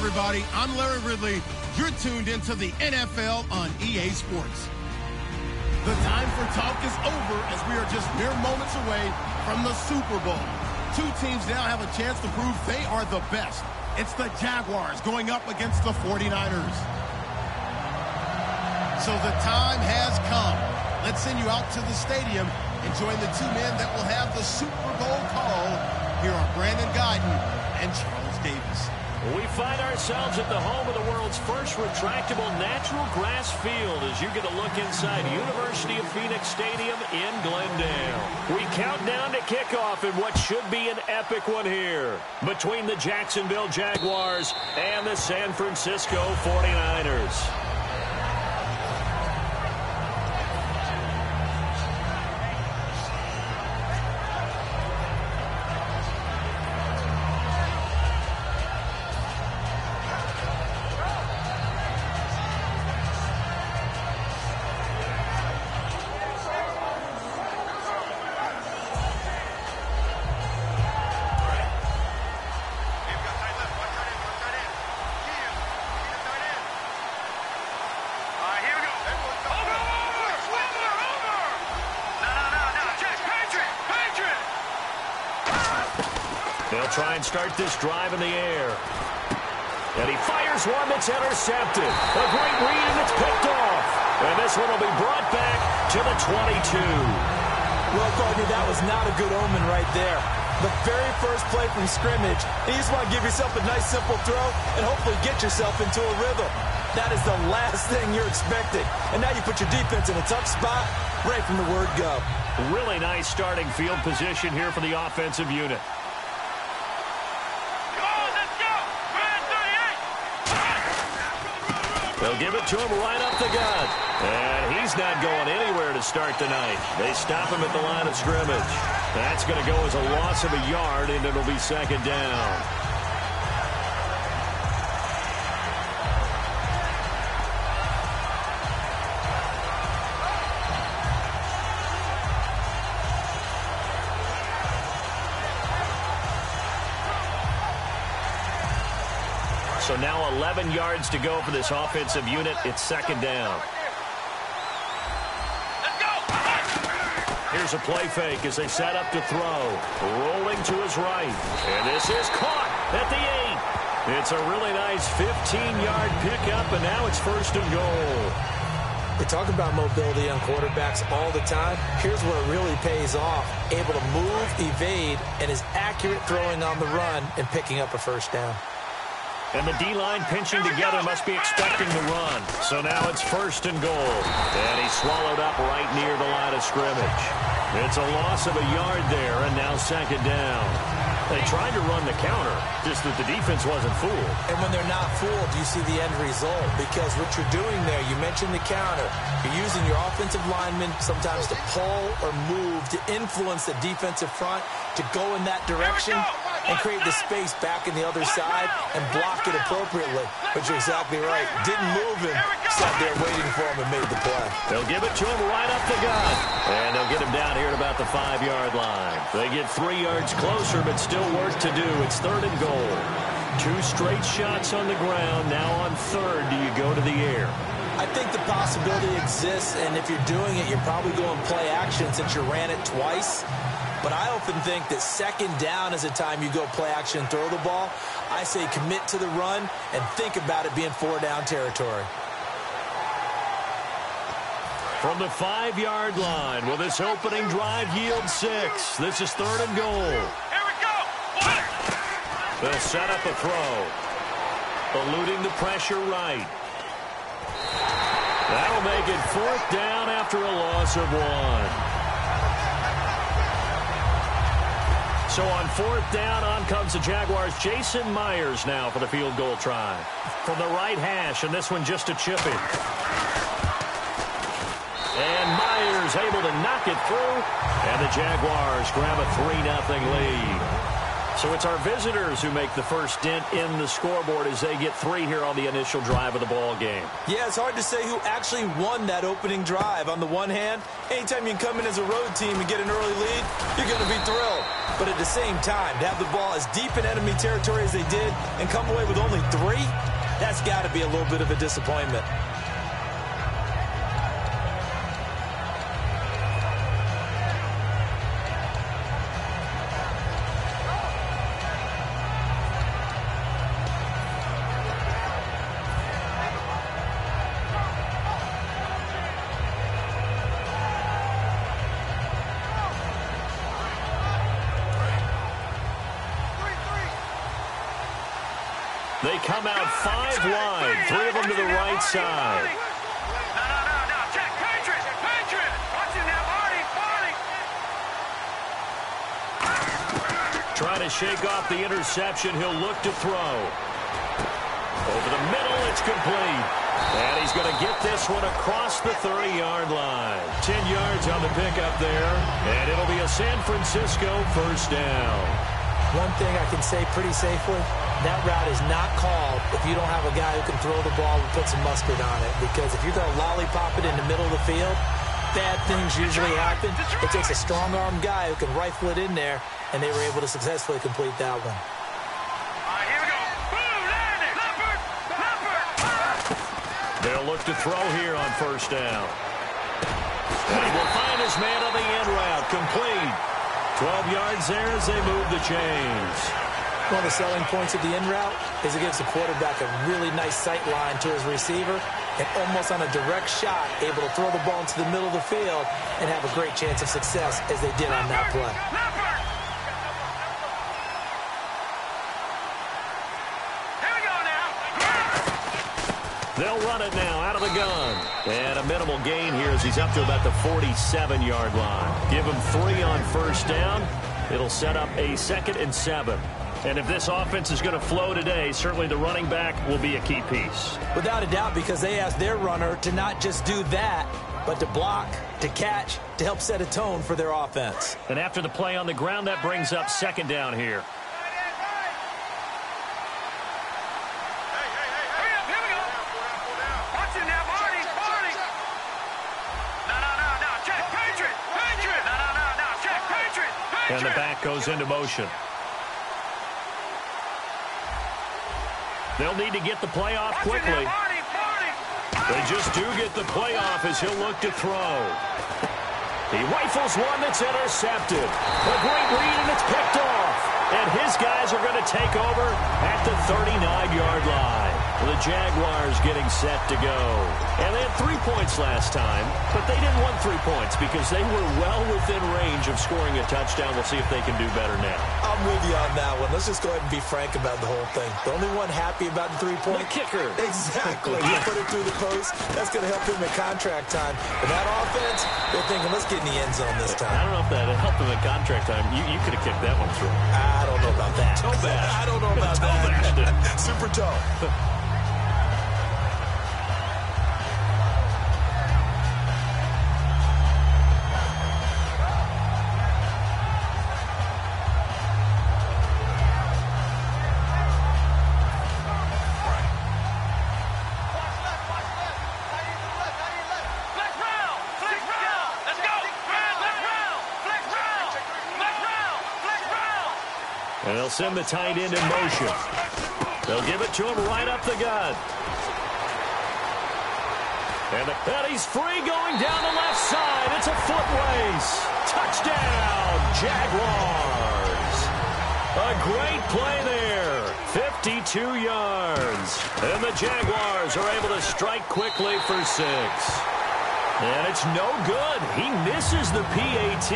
everybody. I'm Larry Ridley. You're tuned into the NFL on EA Sports. The time for talk is over as we are just mere moments away from the Super Bowl. Two teams now have a chance to prove they are the best. It's the Jaguars going up against the 49ers. So the time has come. Let's send you out to the stadium and join the two men that will have the Super Bowl call. Here are Brandon Guyton and Charles Davis. We find ourselves at the home of the world's first retractable natural grass field as you get a look inside University of Phoenix Stadium in Glendale. We count down to kickoff in what should be an epic one here between the Jacksonville Jaguars and the San Francisco 49ers. They'll try and start this drive in the air. And he fires one that's intercepted. A great read, and it's picked off. And this one will be brought back to the 22. Well, partner, that was not a good omen right there. The very first play from scrimmage, you just want to give yourself a nice, simple throw and hopefully get yourself into a rhythm. That is the last thing you're expecting. And now you put your defense in a tough spot right from the word go. Really nice starting field position here for the offensive unit. They'll give it to him right up the gut. And he's not going anywhere to start tonight. They stop him at the line of scrimmage. That's going to go as a loss of a yard, and it'll be second down. So now 11 yards to go for this offensive unit. It's second down. Here's a play fake as they set up to throw. Rolling to his right. And this is caught at the 8. It's a really nice 15-yard pickup, and now it's first and goal. They talk about mobility on quarterbacks all the time. Here's where it really pays off. Able to move, evade, and is accurate throwing on the run and picking up a first down. And the D-line pinching together must be expecting the run. So now it's first and goal. And he's swallowed up right near the line of scrimmage. It's a loss of a yard there, and now second down. They tried to run the counter, just that the defense wasn't fooled. And when they're not fooled, you see the end result. Because what you're doing there, you mentioned the counter. You're using your offensive linemen sometimes to pull or move to influence the defensive front to go in that direction and create the space back in the other side and block it appropriately. But you're exactly right. Didn't move him, sat there waiting for him and made the play. They'll give it to him right up the gut. And they'll get him down here at about the 5-yard line. They get 3 yards closer, but still work to do. It's third and goal. 2 straight shots on the ground. Now on third, do you go to the air? I think the possibility exists, and if you're doing it, you're probably going play action since you ran it twice. But I often think that second down is a time you go play action and throw the ball. I say commit to the run and think about it being 4-down territory. From the 5-yard line, will this opening drive yield 6? This is third and goal. Here we go. They'll set up a throw. Eluding the pressure right. That'll make it 4th down after a loss of 1. So on 4th down, on comes the Jaguars. Jason Myers now for the field goal try. From the right hash, and this one just a chip it. And Myers able to knock it through. And the Jaguars grab a 3-0 lead. So it's our visitors who make the first dent in the scoreboard as they get 3 here on the initial drive of the ball game. Yeah, it's hard to say who actually won that opening drive. On the one hand, anytime you can come in as a road team and get an early lead, you're going to be thrilled. But at the same time, to have the ball as deep in enemy territory as they did and come away with only 3, that's got to be a little bit of a disappointment. They come out 5 wide, 3 of them to the right side. No. Check. Patriot. Watching that, Marty. Trying to shake off the interception. He'll look to throw. Over the middle, it's complete. And he's going to get this one across the 30-yard line. 10 yards on the pickup there. And it'll be a San Francisco first down. One thing I can say pretty safely, that route is not called if you don't have a guy who can throw the ball and put some mustard on it. Because if you're going to lollipop it in the middle of the field, bad things usually happen. It takes a strong-armed guy who can rifle it in there, and they were able to successfully complete that one. All right, here we go. Boom, landed. Leopard. They'll look to throw here on first down. And he will find his man on the end route. Complete. 12 yards there as they move the chains. One of the selling points of the in route is it gives the quarterback a really nice sight line to his receiver and almost on a direct shot able to throw the ball into the middle of the field and have a great chance of success as they did on that play. Here we go now. They'll run it now out of the gun. And a minimal gain here as he's up to about the 47-yard line. Give him 3 on first down. It'll set up a 2nd and 7. And if this offense is going to flow today, certainly the running back will be a key piece. Without a doubt, because they asked their runner to not just do that, but to block, to catch, to help set a tone for their offense. And after the play on the ground, that brings up 2nd down here. And the back goes into motion. They'll need to get the play off quickly. They just do get the play off as he'll look to throw. He rifles one that's intercepted. A great read, and it's picked off. And his guys are going to take over at the 39-yard line. The Jaguars getting set to go. And they had 3 points last time, but they didn't want 3 points because they were well within range of scoring a touchdown. We'll see if they can do better now. I'm with you on that one. Let's just go ahead and be frank about the whole thing. The only one happy about the 3-point? The kicker. Exactly. He put it through the post. That's going to help him at contract time. But that offense, they're thinking, let's get in the end zone this time. I don't know if that helped him at contract time. You could have kicked that one through. I don't know about that. Toe bash. I don't know about that. Super toe. And they'll send the tight end in motion. They'll give it to him right up the gut. And he's free going down the left side. It's a foot race. Touchdown, Jaguars. A great play there. 52 yards. And the Jaguars are able to strike quickly for 6. And it's no good. He misses the PAT.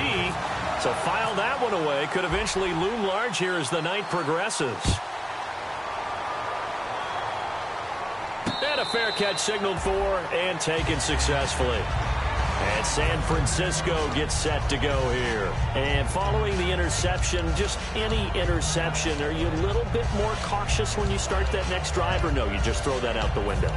So file that one away. Could eventually loom large here as the night progresses. And a fair catch signaled for and taken successfully. And San Francisco gets set to go here. And following the interception, just any interception, are you a little bit more cautious when you start that next drive, or no, you just throw that out the window?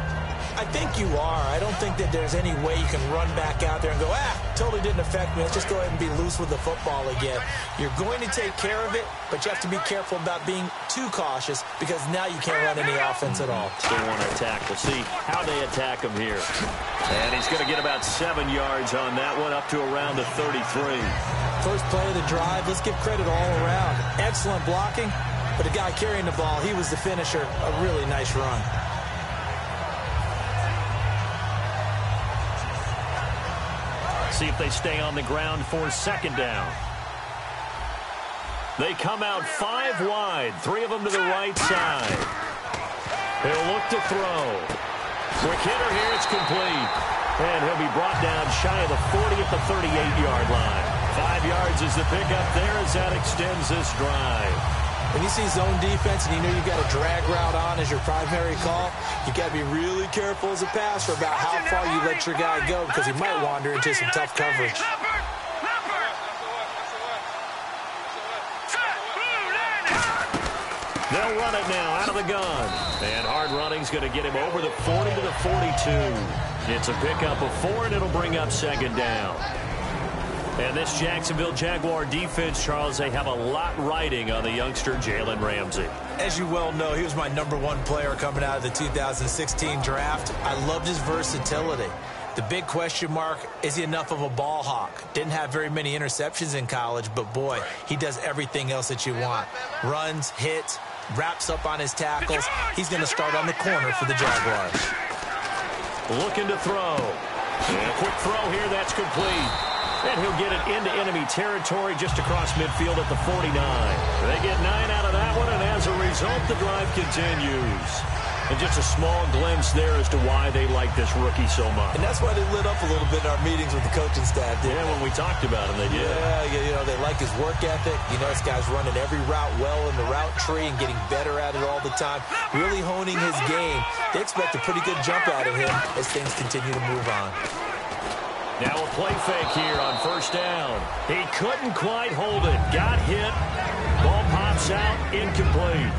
I think you are. I don't think that there's any way you can run back out there and go, totally didn't affect me. Let's just go ahead and be loose with the football again. You're going to take care of it, but you have to be careful about being too cautious because now you can't run any offense at all. Still want to attack. We'll see how they attack him here. And he's going to get about 7 yards on that one, up to around the 33. First play of the drive, let's give credit all around. Excellent blocking, but the guy carrying the ball, he was the finisher. A really nice run. See if they stay on the ground for second down. They come out 5 wide, 3 of them to the right side. He'll look to throw. Quick hitter here, it's complete. And he'll be brought down shy of the 40 at the 38-yard line. 5 yards is the pickup there as that extends this drive. When you see zone defense and you know you've got a drag route on as your primary call, you got to be really careful as a passer about how far you let your guy go because he might wander into some tough coverage. They'll run it now out of the gun. And hard running's going to get him over the 40 to the 42. It's a pickup of 4, and it'll bring up second down. And this Jacksonville Jaguar defense, Charles, they have a lot riding on the youngster Jalen Ramsey. As you well know, he was my #1 player coming out of the 2016 draft. I loved his versatility. The big question mark, is he enough of a ball hawk? Didn't have very many interceptions in college, but boy, he does everything else that you want. Runs, hits, wraps up on his tackles. He's going to start on the corner for the Jaguars. Looking to throw. And a quick throw here, that's complete. And he'll get it into enemy territory just across midfield at the 49. They get 9 out of that one, and as a result, the drive continues. And just a small glimpse there as to why they like this rookie so much. And that's why they lit up a little bit in our meetings with the coaching staff, didn't they? When we talked about him, they did. Yeah, you know, they like his work ethic. You know, this guy's running every route well in the route tree and getting better at it all the time, really honing his game. They expect a pretty good jump out of him as things continue to move on. Now a play fake here on first down. He couldn't quite hold it. Got hit. Ball pops out. Incomplete.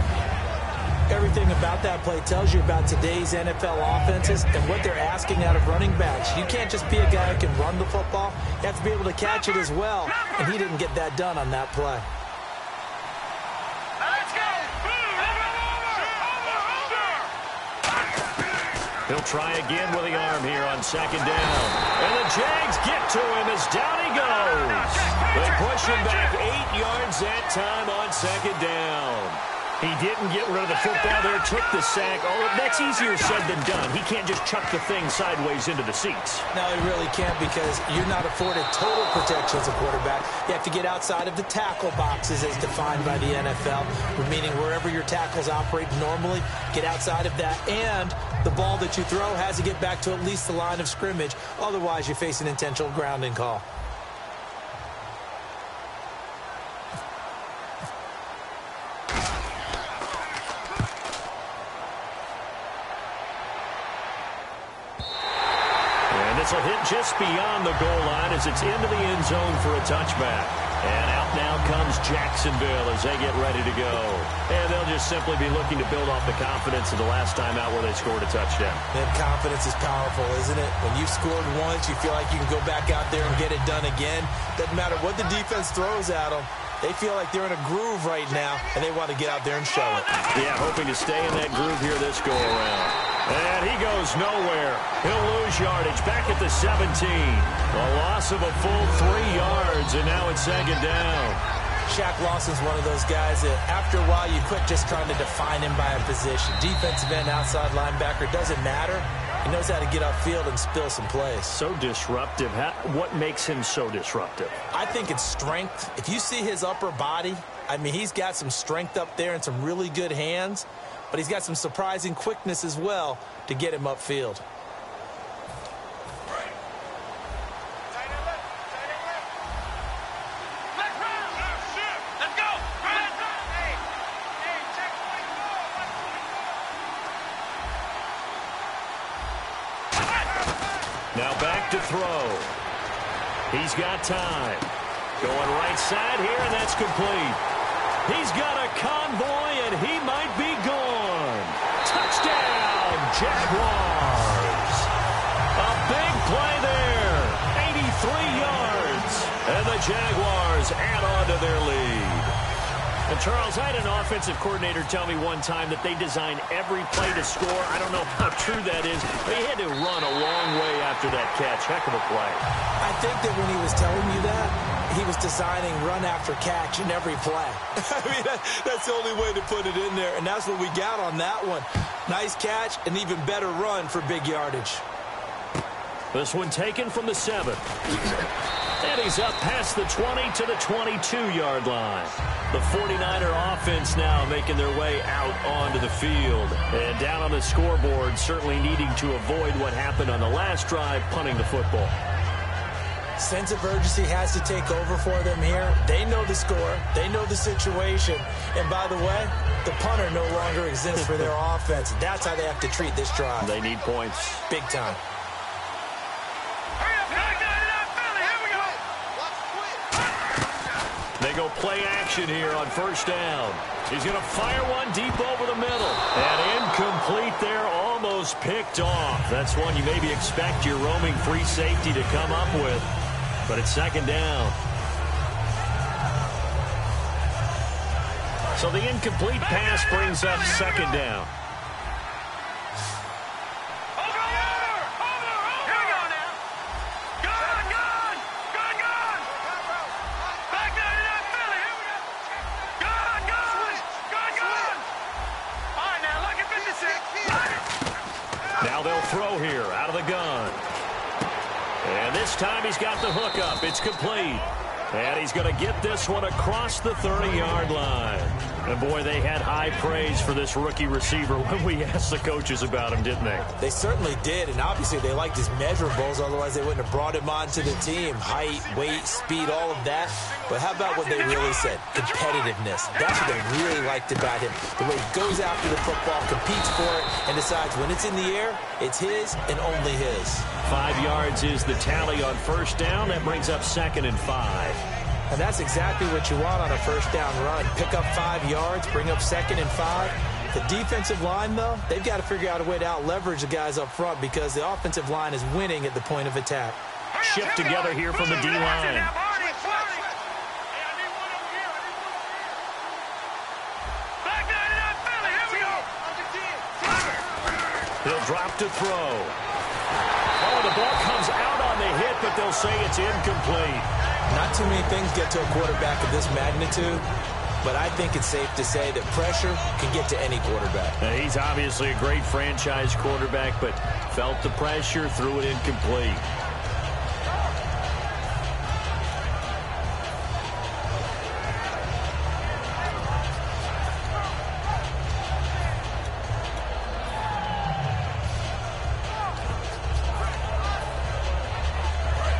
Everything about that play tells you about today's NFL offenses and what they're asking out of running backs. You can't just be a guy who can run the football. You have to be able to catch it as well, and he didn't get that done on that play. He'll try again with the arm here on second down. And the Jags get to him as down he goes. They push him back 8 yards that time on second down. He didn't get rid of the football there, took the sack. Oh, that's easier said than done. He can't just chuck the thing sideways into the seats. No, he really can't because you're not afforded total protection as a quarterback. You have to get outside of the tackle boxes as defined by the NFL, meaning wherever your tackles operate normally, get outside of that. And the ball that you throw has to get back to at least the line of scrimmage. Otherwise, you face an intentional grounding call. This will hit just beyond the goal line as it's into the end zone for a touchback. And out now comes Jacksonville as they get ready to go. And they'll just simply be looking to build off the confidence of the last time out where they scored a touchdown. And confidence is powerful, isn't it? When you've scored once, you feel like you can go back out there and get it done again. Doesn't matter what the defense throws at them. They feel like they're in a groove right now, and they want to get out there and show it. Yeah, hoping to stay in that groove here this go-around. And he goes nowhere. He'll lose yardage back at the 17. A loss of a full 3 yards, and now it's second down. Shaq Lawson's one of those guys that after a while you quit just trying to define him by a position. Defensive end, outside linebacker, doesn't matter. He knows how to get upfield and spill some plays. So disruptive. What makes him so disruptive? I think it's strength. If you see his upper body, I mean, he's got some strength up there and some really good hands, but he's got some surprising quickness as well to get him upfield. Now back to throw. He's got time. Going right side here, and that's complete. He's got a convoy, and he might be gone. Touchdown, Jaguars. A big play there. 83 yards. And the Jaguars add on to their lead. And Charles, I had an offensive coordinator tell me one time that they design every play to score. I don't know how true that is, but he had to run a long way after that catch. Heck of a play. I think that when he was telling you that, he was designing run after catch in every play. I mean, that's the only way to put it in there, and that's what we got on that one. Nice catch, an even better run for big yardage. This one taken from the 7. And he's up past the 20 to the 22-yard line. The 49er offense now making their way out onto the field. And down on the scoreboard, certainly needing to avoid what happened on the last drive, punting the football. Sense of urgency has to take over for them here. They know the score. They know the situation. And by the way, the punter no longer exists for their offense. That's how they have to treat this drive. They need points. Big time. They go play action here on first down. He's going to fire one deep over the middle. And incomplete there, almost picked off. That's one you maybe expect your roaming free safety to come up with. But it's second down. So the incomplete pass brings up second down. Now they'll throw here out of the gun. And this time he's got the hook up. It's complete. And he's going to get this one across the 30-yard line. And, boy, they had high praise for this rookie receiver when we asked the coaches about him, didn't they? They certainly did, and obviously they liked his measurables. Otherwise, they wouldn't have brought him onto the team. Height, weight, speed, all of that. But how about what they really said? Competitiveness. That's what they really liked about him. The way he goes after the football, competes for it, and decides when it's in the air, it's his and only his. 5 yards is the tally on first down. That brings up 2nd and 5. And that's exactly what you want on a first down run. Pick up 5 yards, bring up 2nd and 5. The defensive line, though, they've got to figure out a way to out-leverage the guys up front because the offensive line is winning at the point of attack. Shift together here from the D-line. He'll drop to throw. Oh, the ball comes out on the hit, but they'll say it's incomplete. Not too many things get to a quarterback of this magnitude, but I think it's safe to say that pressure can get to any quarterback. He's obviously a great franchise quarterback, but felt the pressure, threw it incomplete.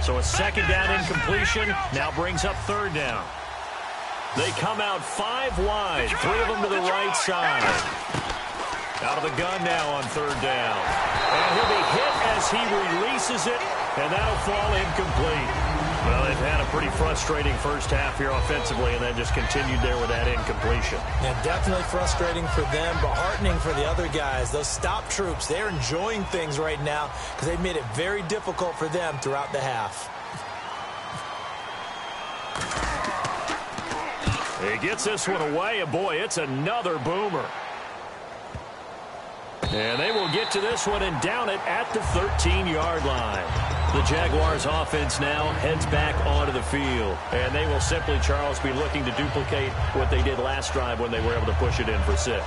So a second down incompletion now brings up third down. They come out 5 wide, 3 of them to the right side. Out of the gun now on third down. And he'll be hit as he releases it, and that'll fall incomplete. Well, they've had a pretty frustrating first half here offensively, and then just continued there with that incompletion. Yeah, definitely frustrating for them, but heartening for the other guys. Those stop troops, they're enjoying things right now because they've made it very difficult for them throughout the half. He gets this one away, and boy, it's another boomer. And they will get to this one and down it at the 13-yard line. The Jaguars offense now heads back onto the field. And they will simply, Charles, be looking to duplicate what they did last drive when they were able to push it in for 6.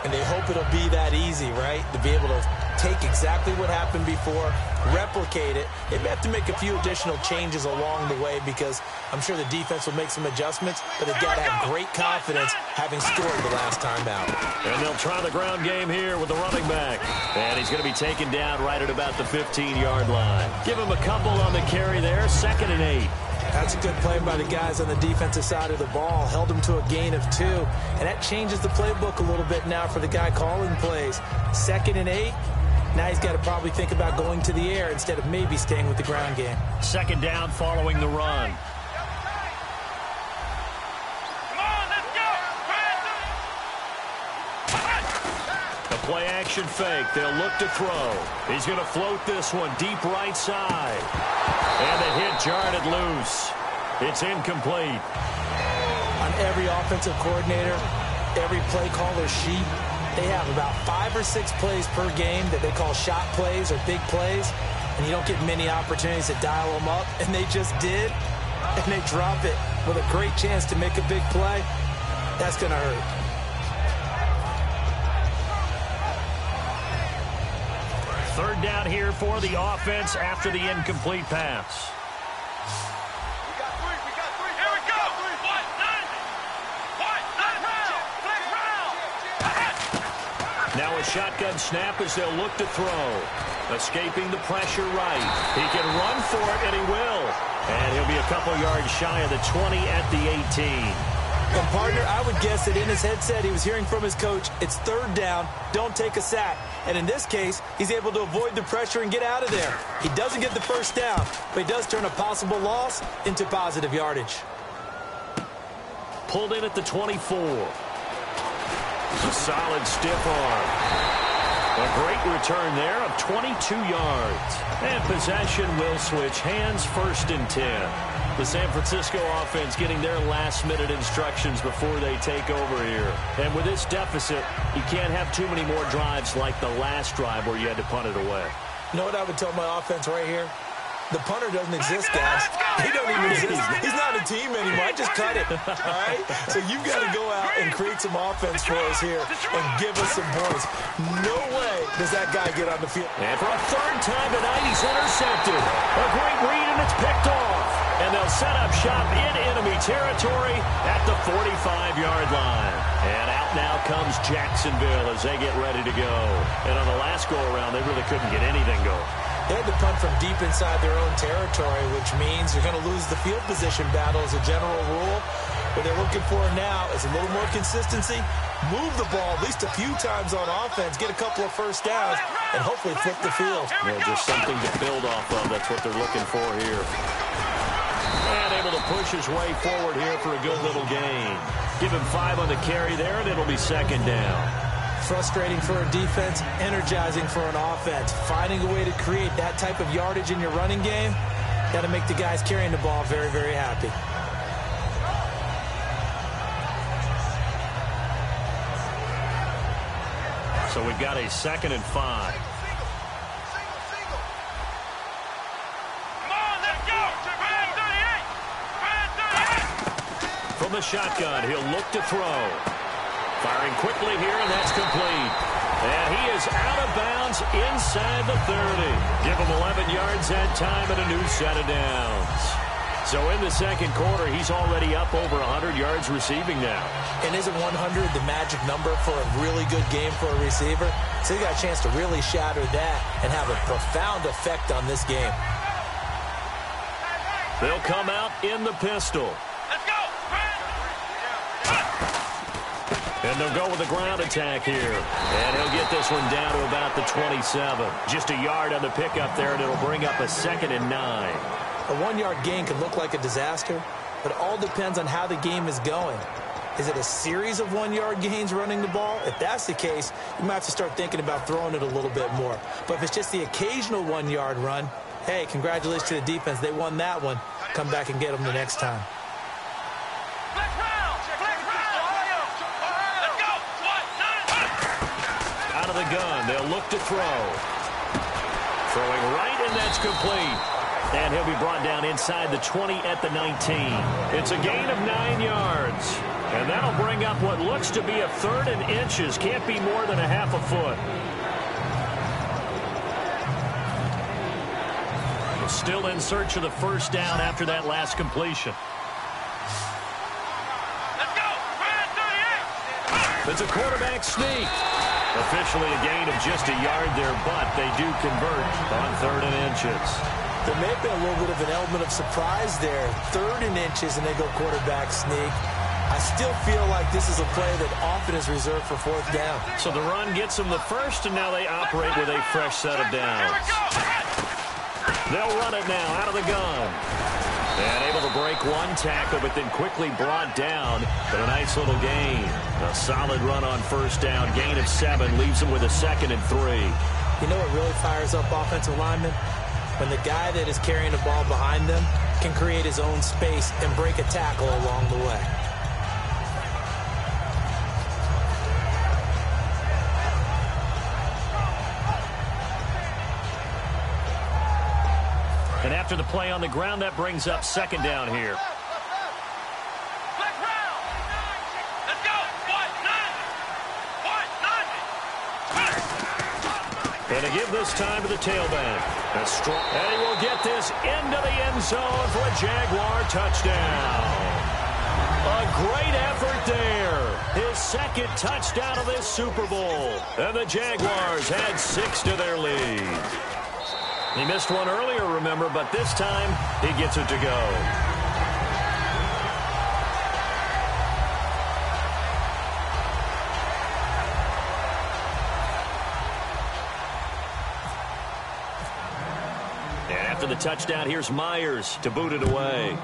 And they hope it'll be that easy, right? To be able to take exactly what happened before, replicate it. They may have to make a few additional changes along the way because I'm sure the defense will make some adjustments, but they've got to have great confidence having scored the last time out. And they'll try the ground game here with the running back. And he's going to be taken down right at about the 15-yard line. Give him a couple on the carry there, 2nd and 8. That's a good play by the guys on the defensive side of the ball. Held them to a gain of 2. And that changes the playbook a little bit now for the guy calling plays. 2nd and 8. Now he's got to probably think about going to the air instead of maybe staying with the ground game. Second down following the run. Play action fake. They'll look to throw. He's going to float this one deep right side. And the hit jarred it loose. It's incomplete. On every offensive coordinator, every play caller sheet, they have about 5 or 6 plays per game that they call shot plays or big plays, and you don't get many opportunities to dial them up, and they just did, and they drop it with a great chance to make a big play. That's going to hurt. Third down here for the offense after the incomplete pass. Now a shotgun snap as they'll look to throw. Escaping the pressure right. He can run for it, and he will. And he'll be a couple yards shy of the 20 at the 18. And, partner, I would guess that in his headset he was hearing from his coach, it's third down, don't take a sack. And in this case, he's able to avoid the pressure and get out of there. He doesn't get the first down, but he does turn a possible loss into positive yardage. Pulled in at the 24. A solid stiff arm. A great return there of 22 yards. And possession will switch hands, 1st and 10. The San Francisco offense getting their last-minute instructions before they take over here. And with this deficit, you can't have too many more drives like the last drive where you had to punt it away. You know what I would tell my offense right here? The punter doesn't exist, guys. He doesn't even exist. He's not a team anymore. I just cut it, all right? So you've got to go out and create some offense for us here and give us some points. No way does that guy get on the field. And for a third time tonight, he's intercepted. A great read, and it's picked off. And they'll set up shop in enemy territory at the 45-yard line. And out now comes Jacksonville as they get ready to go. And on the last go-around, they really couldn't get anything going. They had to punt from deep inside their own territory, which means you're going to lose the field position battle as a general rule. What they're looking for now is a little more consistency, move the ball at least a few times on offense, get a couple of first downs, and hopefully flip the field. Yeah, just something to build off of. That's what they're looking for here. And able to push his way forward here for a good little gain. Give him 5 on the carry there, and it'll be 2nd down. Frustrating for a defense, energizing for an offense. Finding a way to create that type of yardage in your running game, got to make the guys carrying the ball very, very happy. So we've got a 2nd and 5. From the shotgun, he'll look to throw. Firing quickly here, and that's complete. And he is out of bounds inside the 30. Give him 11 yards that time and a new set of downs. So in the second quarter, he's already up over 100 yards receiving now. And isn't 100 the magic number for a really good game for a receiver? So he got a chance to really shatter that and have a profound effect on this game. They'll come out in the pistol. And they'll go with a ground attack here. And he'll get this one down to about the 27. Just a yard on the pickup there, and it'll bring up a 2nd and 9. A 1-yard gain can look like a disaster, but it all depends on how the game is going. Is it a series of 1-yard gains running the ball? If that's the case, you might have to start thinking about throwing it a little bit more. But if it's just the occasional 1-yard run, hey, congratulations to the defense. They won that one. Come back and get them the next time. Out of the gun, they'll look to throw. Throwing right, and that's complete. And he'll be brought down inside the 20 at the 19. It's a gain of 9 yards. And that'll bring up what looks to be a 3rd and inches. Can't be more than a half a foot. Still in search of the first down after that last completion. It's a quarterback sneak. Officially a gain of just a yard there, but they do convert on 3rd and inches. There may have been a little bit of an element of surprise there. 3rd and inches, and they go quarterback sneak. I still feel like this is a play that often is reserved for 4th down. So the run gets them the first, and now they operate with a fresh set of downs. They'll run it now out of the gun. And able to break one tackle, but then quickly brought down. But a nice little gain. A solid run on first down. Gain of 7 leaves them with a 2nd and 3. You know what really fires up offensive linemen? When the guy that is carrying the ball behind them can create his own space and break a tackle along the way. after the play on the ground, that brings up second down here. Let's go. And to give this time to the tailback. And he will get this into the end zone for a Jaguar touchdown. A great effort there. His second touchdown of this Super Bowl. And the Jaguars had 6 to their lead. He missed one earlier, remember, but this time he gets it to go. And after the touchdown, here's Myers to boot it away.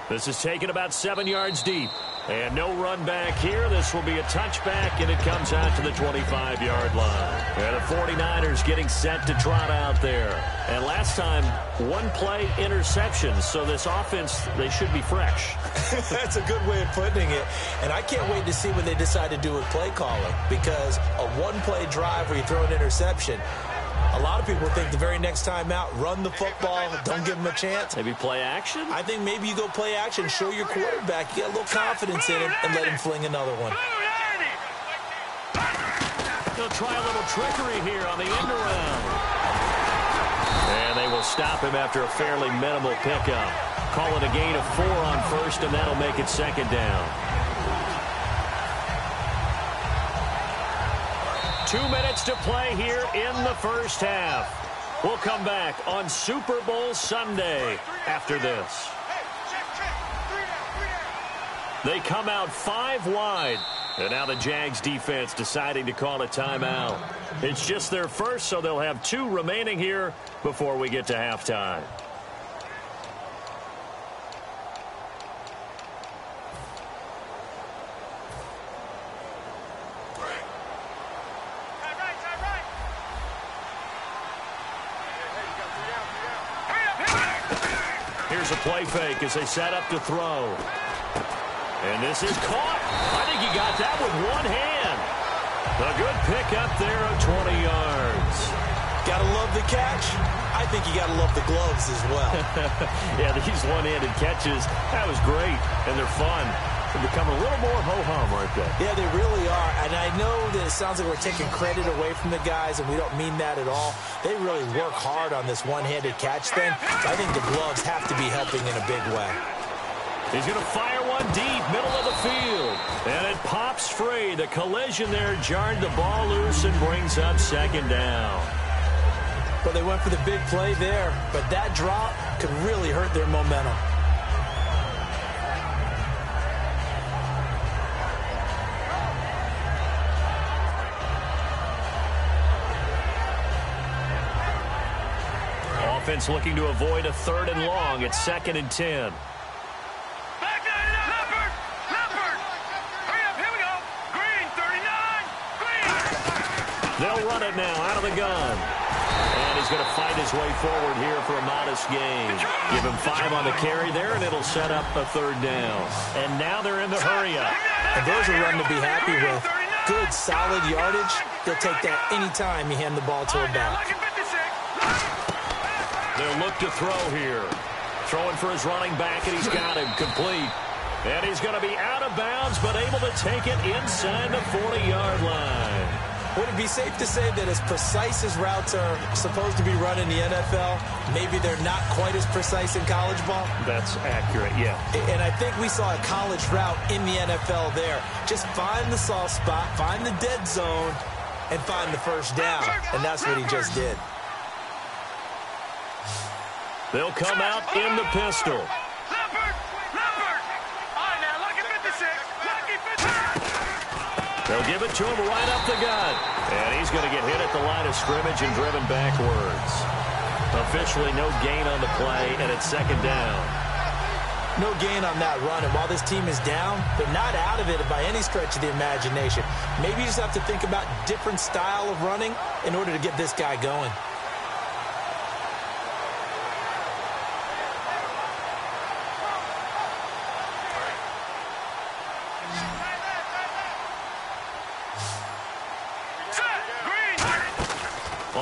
This is taken about 7 yards deep. And no run back here. This will be a touchback, and it comes out to the 25-yard line. And the 49ers getting set to trot out there. And last time, one play interception. So this offense, they should be fresh. That's a good way of putting it. And I can't wait to see what they decide to do with play calling. Because a one-play drive where you throw an interception, a lot of people think the very next time out, run the football, don't give them a chance. Maybe play action? I think maybe you go play action, show your quarterback, you get a little confidence in him, and let him fling another one. They'll try a little trickery here on the end around. And they will stop him after a fairly minimal pickup. Call it a gain of 4 on first, and that'll make it second down. 2 minutes to play here in the first half. We'll come back on Super Bowl Sunday after this. They come out 5 wide. And now the Jags defense deciding to call a timeout. It's just their first, so they'll have 2 remaining here before we get to halftime. Here's a play fake as they set up to throw. And this is caught. I think he got that with one hand. A good pickup there of 20 yards. Gotta love the catch. I think you gotta love the gloves as well. Yeah, these one-handed catches, that was great. And they're fun. They're becoming a little more ho-hum, aren't they? Yeah, they really are. And I know that it sounds like we're taking credit away from the guys, and we don't mean that at all. They really work hard on this one-handed catch thing. I think the gloves have to be helping in a big way. He's going to fire one deep, middle of the field. And it pops free. The collision there jarred the ball loose and brings up second down. Well, they went for the big play there, but that drop could really hurt their momentum. Offense looking to avoid a 3rd and long. It's 2nd and 10. They'll run it now out of the gun. And he's going to fight his way forward here for a modest gain. Give him 5 on the carry there, and it'll set up a 3rd down. And now they're in the hurry-up. And there's a run to be happy with. Good, solid yardage. They'll take that any time you hand the ball to a back. They'll look to throw here. Throwing for his running back, and he's got him complete. And he's going to be out of bounds, but able to take it inside the 40-yard line. Would it be safe to say that as precise as routes are supposed to be run in the NFL, maybe they're not quite as precise in college ball? That's accurate, yeah. And I think we saw a college route in the NFL there. Just find the soft spot, find the dead zone, and find the first down. And that's what he just did. They'll come out in the pistol. They'll give it to him right up the gut. And he's going to get hit at the line of scrimmage and driven backwards. Officially no gain on the play, and it's 2nd down. No gain on that run, and while this team is down, they're not out of it by any stretch of the imagination. Maybe you just have to think about different style of running in order to get this guy going.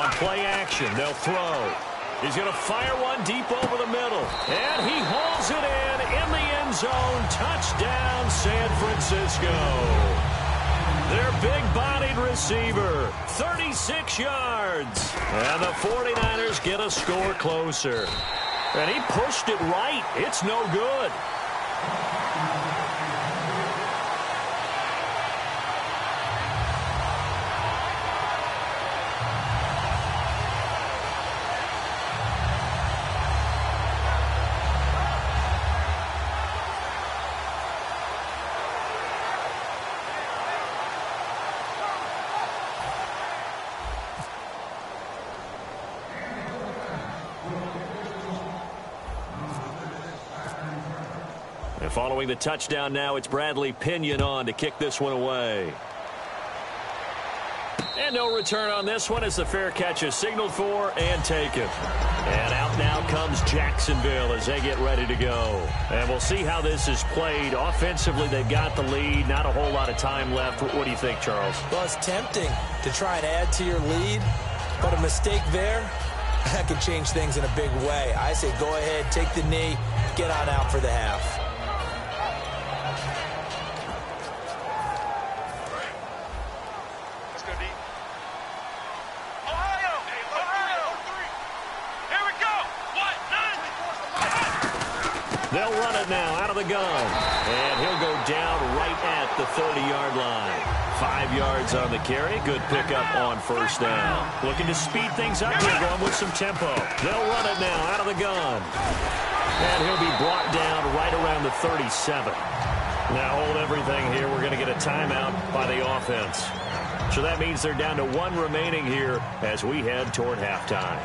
On play action, they'll throw. He's going to fire one deep over the middle. And he hauls it in the end zone. Touchdown, San Francisco. Their big-bodied receiver, 36 yards. And the 49ers get a score closer. And he pushed it right. It's no good. And following the touchdown now, it's Bradley Pinion on to kick this one away. And no return on this one as the fair catch is signaled for and taken. And out now comes Jacksonville as they get ready to go. And we'll see how this is played. Offensively, they've got the lead. Not a whole lot of time left. What do you think, Charles? Well, it's tempting to try and add to your lead, but a mistake there, that could change things in a big way. I say go ahead, take the knee, get on out for the half. They'll run it now out of the gun. And he'll go down right at the 30-yard line. 5 yards on the carry. Good pickup on first down. Looking to speed things up here, going with some tempo. They'll run it now out of the gun. And he'll be brought down right around the 37. Now hold everything here. We're going to get a timeout by the offense. So that means they're down to one remaining here as we head toward halftime.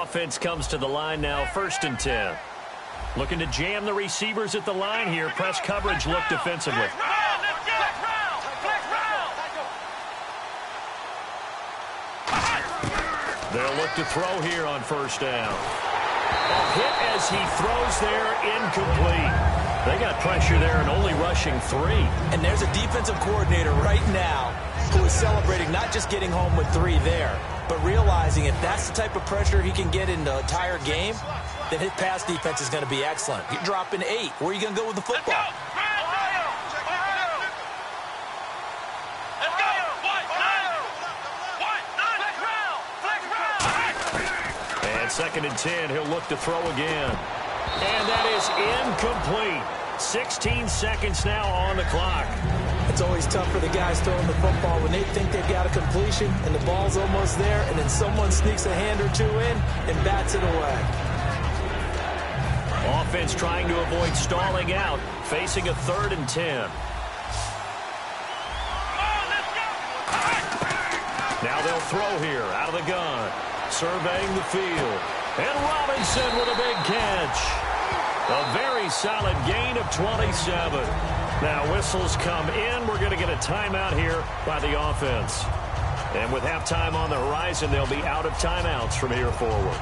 Offense comes to the line now, 1st and 10. Looking to jam the receivers at the line here. Press coverage look defensively. They'll look to throw here on first down. A hit as he throws there, incomplete. They got pressure there and only rushing 3. And there's a defensive coordinator right now who is celebrating not just getting home with 3 there, but realizing if that's the type of pressure he can get in the entire game, then his pass defense is going to be excellent. You're dropping 8. Where are you going to go with the football? And 2nd and 10, he'll look to throw again. And that is incomplete. 16 seconds now on the clock. It's always tough for the guys throwing the football when they think they've got a completion and the ball's almost there, and then someone sneaks a hand or 2 in and bats it away. Offense trying to avoid stalling out, facing a 3rd and 10. Now they'll throw here out of the gun, surveying the field. And Robinson with a big catch. A very solid gain of 27. Now whistles come in. We're going to get a timeout here by the offense. And with halftime on the horizon, they'll be out of timeouts from here forward.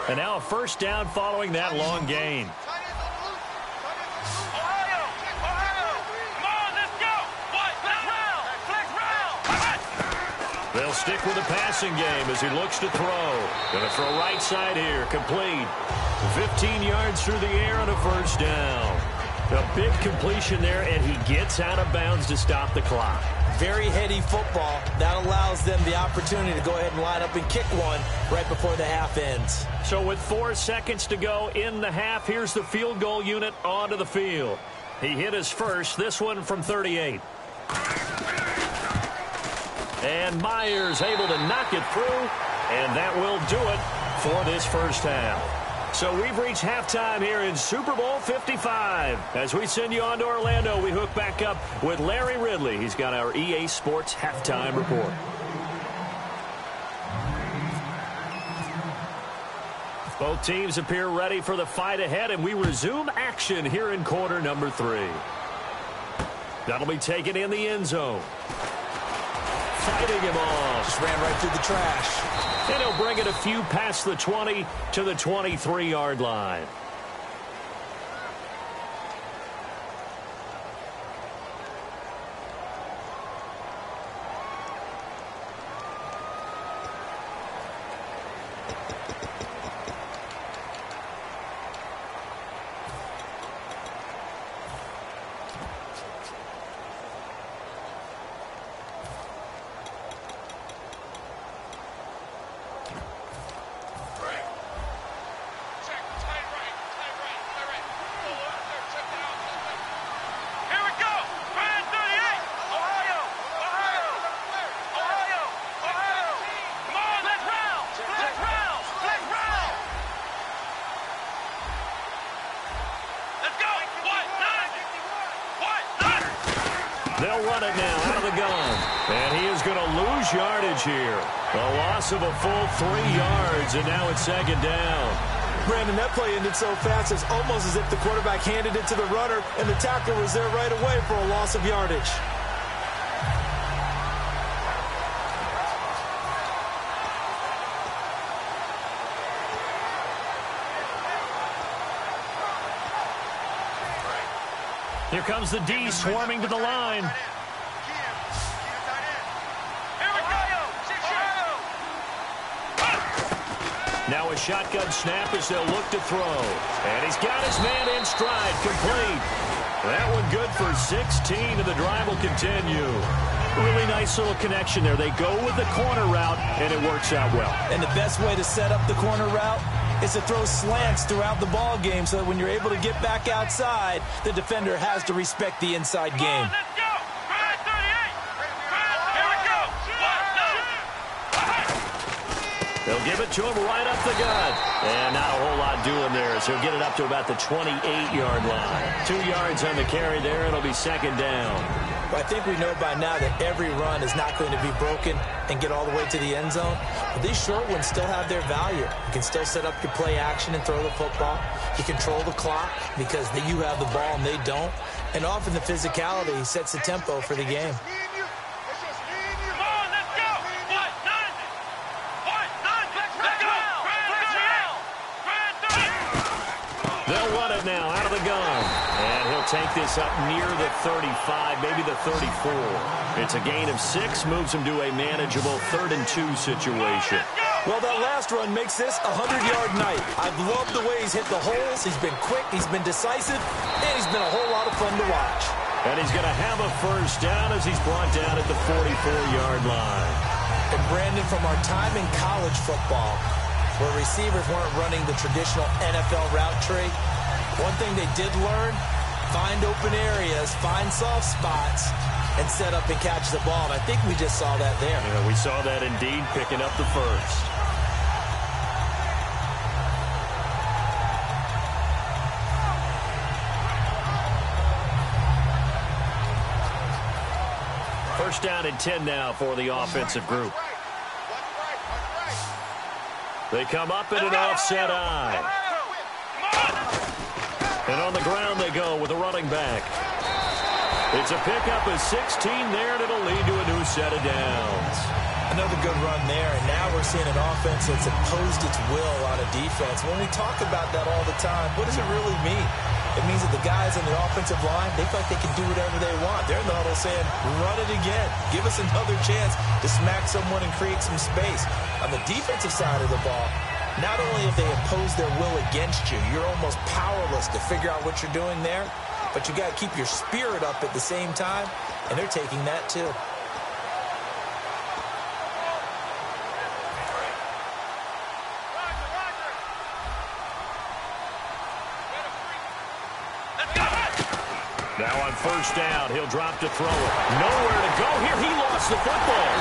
And now a first down following that long gain. They'll stick with the passing game as he looks to throw. Going to throw right side here, complete. 15 yards through the air on a first down. A big completion there, and he gets out of bounds to stop the clock. Very heady football. That allows them the opportunity to go ahead and line up and kick one right before the half ends. So with 4 seconds to go in the half, here's the field goal unit onto the field. He hit his first, this one from 38. And Myers able to knock it through, and that will do it for this first half. So we've reached halftime here in Super Bowl 55. As we send you on to Orlando, we hook back up with Larry Ridley. He's got our EA Sports halftime report. Both teams appear ready for the fight ahead, and we resume action here in quarter number 3. That'll be taken in the end zone. Fighting him off. Just ran right through the trash. And he'll bring it a few past the 20 to the 23-yard line. They'll run it now out of the gun. And he is going to lose yardage here. A loss of a full 3 yards, and now it's second down. Brandon, that play ended so fast, it's almost as if the quarterback handed it to the runner, and the tackler was there right away for a loss of yardage. Here comes the D swarming to the line. Now a shotgun snap as they'll look to throw. And he's got his man in stride, complete. That one good for 16, and the drive will continue. Really nice little connection there. They go with the corner route, and it works out well. And the best way to set up the corner route is to throw slants throughout the ball game so that when you're able to get back outside, the defender has to respect the inside game. They'll give it to him right up the gut. And not a whole lot doing there, so he'll get it up to about the 28-yard line. 2 yards on the carry there. It'll be second down. Well, I think we know by now that every run is not going to be broken and get all the way to the end zone. But these short ones still have their value. You can still set up your play action and throw the football. You control the clock because you have the ball and they don't. And often the physicality sets the tempo for the game. They'll run it now out of the gun. And he'll take this up near the 35, maybe the 34. It's a gain of 6, moves him to a manageable 3rd and 2 situation. Well, that last run makes this a 100-yard night. I've loved the way he's hit the holes. He's been quick, he's been decisive, and he's been a whole lot of fun to watch. And he's going to have a first down as he's brought down at the 44-yard line. And Brandon, from our time in college football, where receivers weren't running the traditional NFL route tree, one thing they did learn, find open areas, find soft spots, and set up and catch the ball. And I think we just saw that there. Yeah, we saw that indeed, picking up the first. First down and 10 now for the offensive group. They come up in an offset eye. And on the ground they go with a running back. It's a pickup of 16 there, and it'll lead to a new set of downs. Another good run there, and now we're seeing an offense that's imposed its will on a defense. When we talk about that all the time, what does it really mean? It means that the guys on the offensive line, they feel like they can do whatever they want. They're in the huddle saying, run it again. Give us another chance to smack someone and create some space. On the defensive side of the ball, not only have they imposed their will against you, you're almost powerless to figure out what you're doing there, but you got to keep your spirit up at the same time, and they're taking that too. Now on first down, he'll drop to throw it. Nowhere to go here. He lost the football.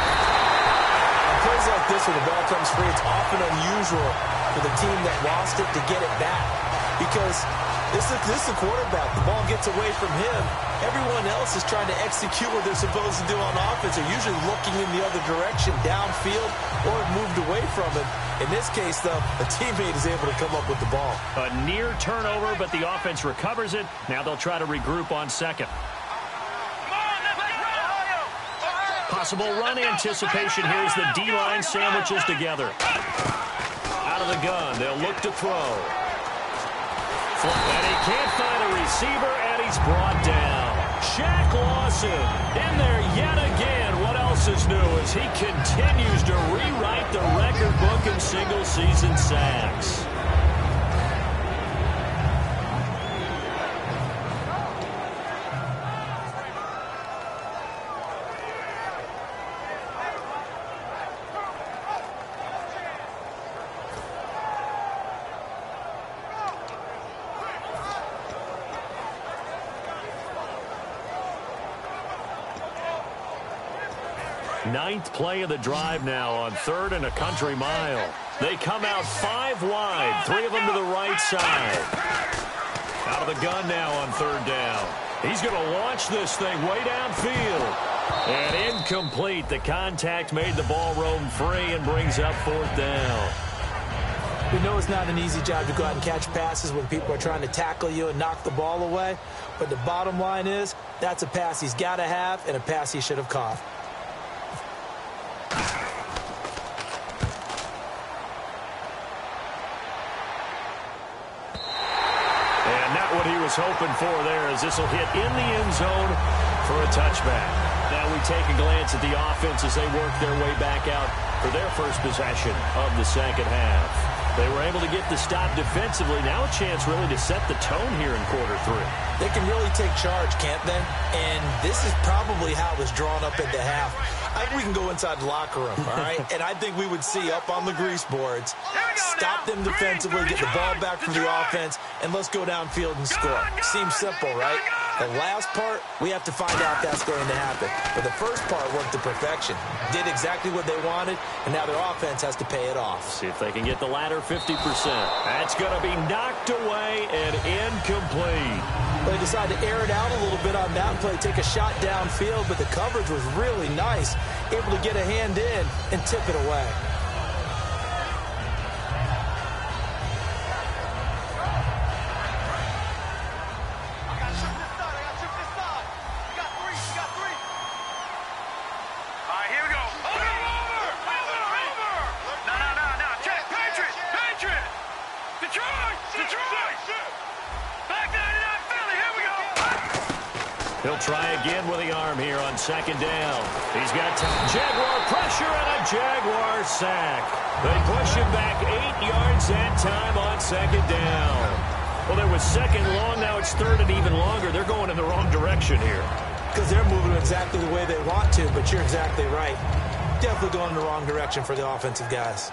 plays like this when the ball comes free, it's often unusual for the team that lost it to get it back. Because this is the quarterback. The ball gets away from him. Everyone else is trying to execute what they're supposed to do on offense. They're usually looking in the other direction, downfield, or moved away from him. In this case, though, a teammate is able to come up with the ball. A near turnover, but the offense recovers it. Now they'll try to regroup on second. Possible run anticipation here as the D-line sandwiches together. Out of the gun, they'll look to throw. And he can't find a receiver, and he's brought down. Shaq Lawson in there yet again. What else is new as he continues to rewrite the record book in single-season sacks. Ninth play of the drive now on 3rd and a country mile. They come out 5 wide, 3 of them to the right side. Out of the gun now on 3rd down. He's going to launch this thing way downfield. And incomplete. The contact made the ball roam free and brings up 4th down. We know it's not an easy job to go out and catch passes when people are trying to tackle you and knock the ball away. But the bottom line is, that's a pass he's got to have and a pass he should have caught. What he was hoping for there as this will hit in the end zone for a touchback. Now we take a glance at the offense as they work their way back out for their first possession of the second half. They were able to get the stop defensively. Now a chance really to set the tone here in quarter 3. They can really take charge, can't they? And this is probably how it was drawn up at the half. I think we can go inside the locker room, all right? And I think we would see up on the grease boards, stop them defensively, get the ball back for the offense, and let's go downfield and score. Seems simple, right? The last part, we have to find out if that's going to happen. But the first part worked to perfection. Did exactly what they wanted, and now their offense has to pay it off. See if they can get the latter 50%. That's going to be knocked away and incomplete. They decided to air it out a little bit on that play, take a shot downfield, but the coverage was really nice. Able to get a hand in and tip it away. He'll try again with the arm here on 2nd down. He's got Jaguar pressure and a Jaguar sack. They push him back 8 yards that time on 2nd down. Well, there was 2nd long. Now it's 3rd and even longer. They're going in the wrong direction here. Because they're moving exactly the way they want to, but you're exactly right. Definitely going in the wrong direction for the offensive guys.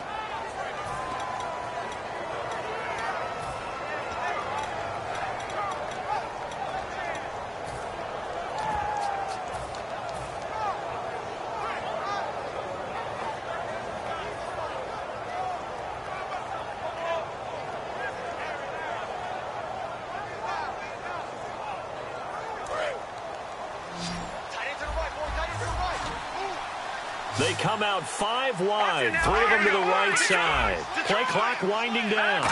They come out 5 wide, 3 of them to the right side. Play clock winding down.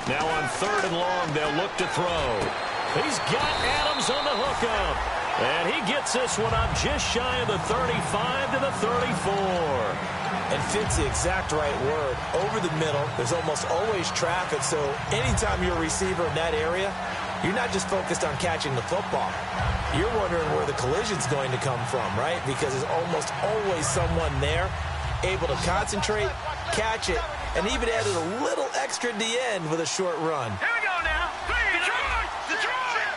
Now on 3rd and long, they'll look to throw. He's got Adams on the hookup. And he gets this one up just shy of the 35 to the 34. And fits the exact right word. Over the middle, there's almost always traffic, so anytime you're a receiver in that area, you're not just focused on catching the football. You're wondering where the collision's going to come from, right? Because there's almost always someone there able to concentrate, catch it, and even added a little extra at the end with a short run. Here we go now. Detroit! Detroit!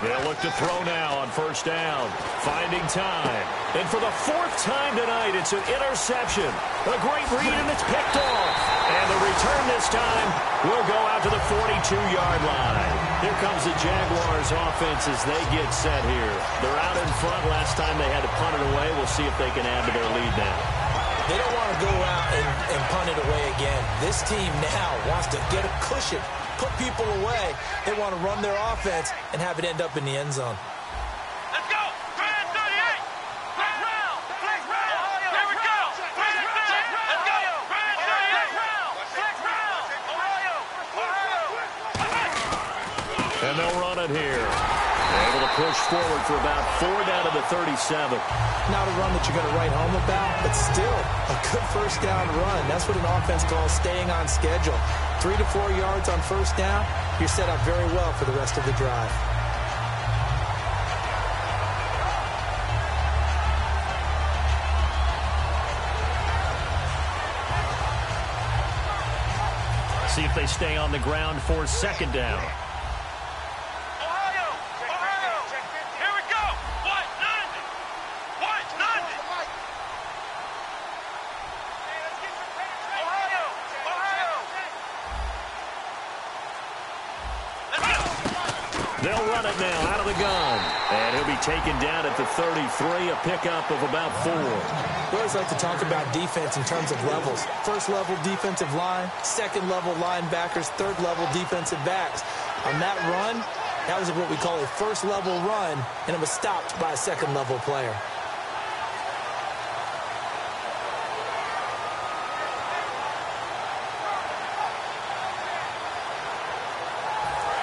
They'll look to throw now on 1st down. Finding time. And for the 4th time tonight, it's an interception. A great read, and it's picked off. And the return this time will go out to the 42-yard line. Here comes the Jaguars offense as they get set here. They're out in front last time they had to punt it away. We'll see if they can add to their lead now. They don't want to go out and punt it away again. This team now wants to get a cushion, put people away. They want to run their offense and have it end up in the end zone. Let's go! Grand 38! Flex round! Flex round! Here we go! Flex round! Let's go! Grand 38! Flex round! Ohio! Ohio! And they'll run it here. Able to push forward for about 4 down to the 37. Not a run that you're going to write home about, but still a good first down run. That's what an offense calls staying on schedule. 3 to 4 yards on first down, you're set up very well for the rest of the drive. See if they stay on the ground for second down. Ohio! Ohio! Here we go! What? Nothing! What? Nothing! Ohio! Ohio! Let's go! They'll run it now out of the gun. And he'll be taken down at the 33, a pickup of about 4. We always like to talk about defense in terms of levels. First level defensive line, second level linebackers, third level defensive backs. On that run, that was what we call a first level run, and it was stopped by a second level player.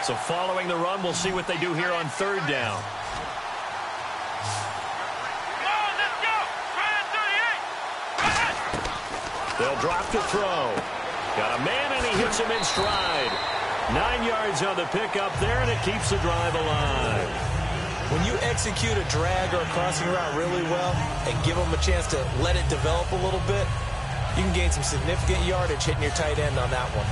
So following the run, we'll see what they do here on third down. Come on, let's go! Grand 38! They'll drop to throw. Got a man, and he hits him in stride. 9 yards on the pickup there, and it keeps the drive alive. When you execute a drag or a crossing route really well and give them a chance to let it develop a little bit, you can gain some significant yardage hitting your tight end on that one.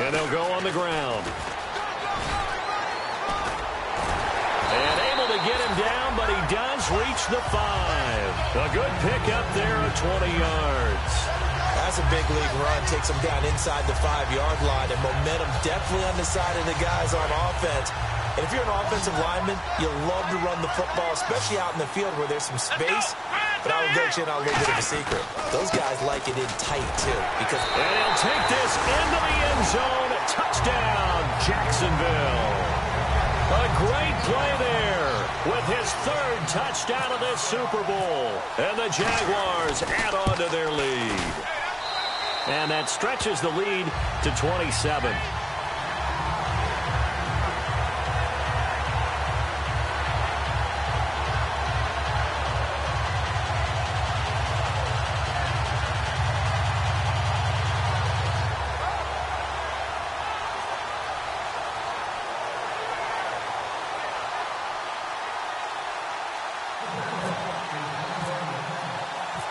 And they'll go on the ground. And able to get him down, but he does reach the 5. A good pickup there of 20 yards. That's a big league run. Takes them down inside the 5-yard line, and momentum definitely on the side of the guys on offense. And if you're an offensive lineman, you love to run the football, especially out in the field where there's some space. But I will let you in on a little bit of a secret. Those guys like it in tight, too. Because and he'll take this into the end zone. Touchdown, Jacksonville. A great play there with his 3rd touchdown of this Super Bowl. And the Jaguars add on to their lead. And that stretches the lead to 27.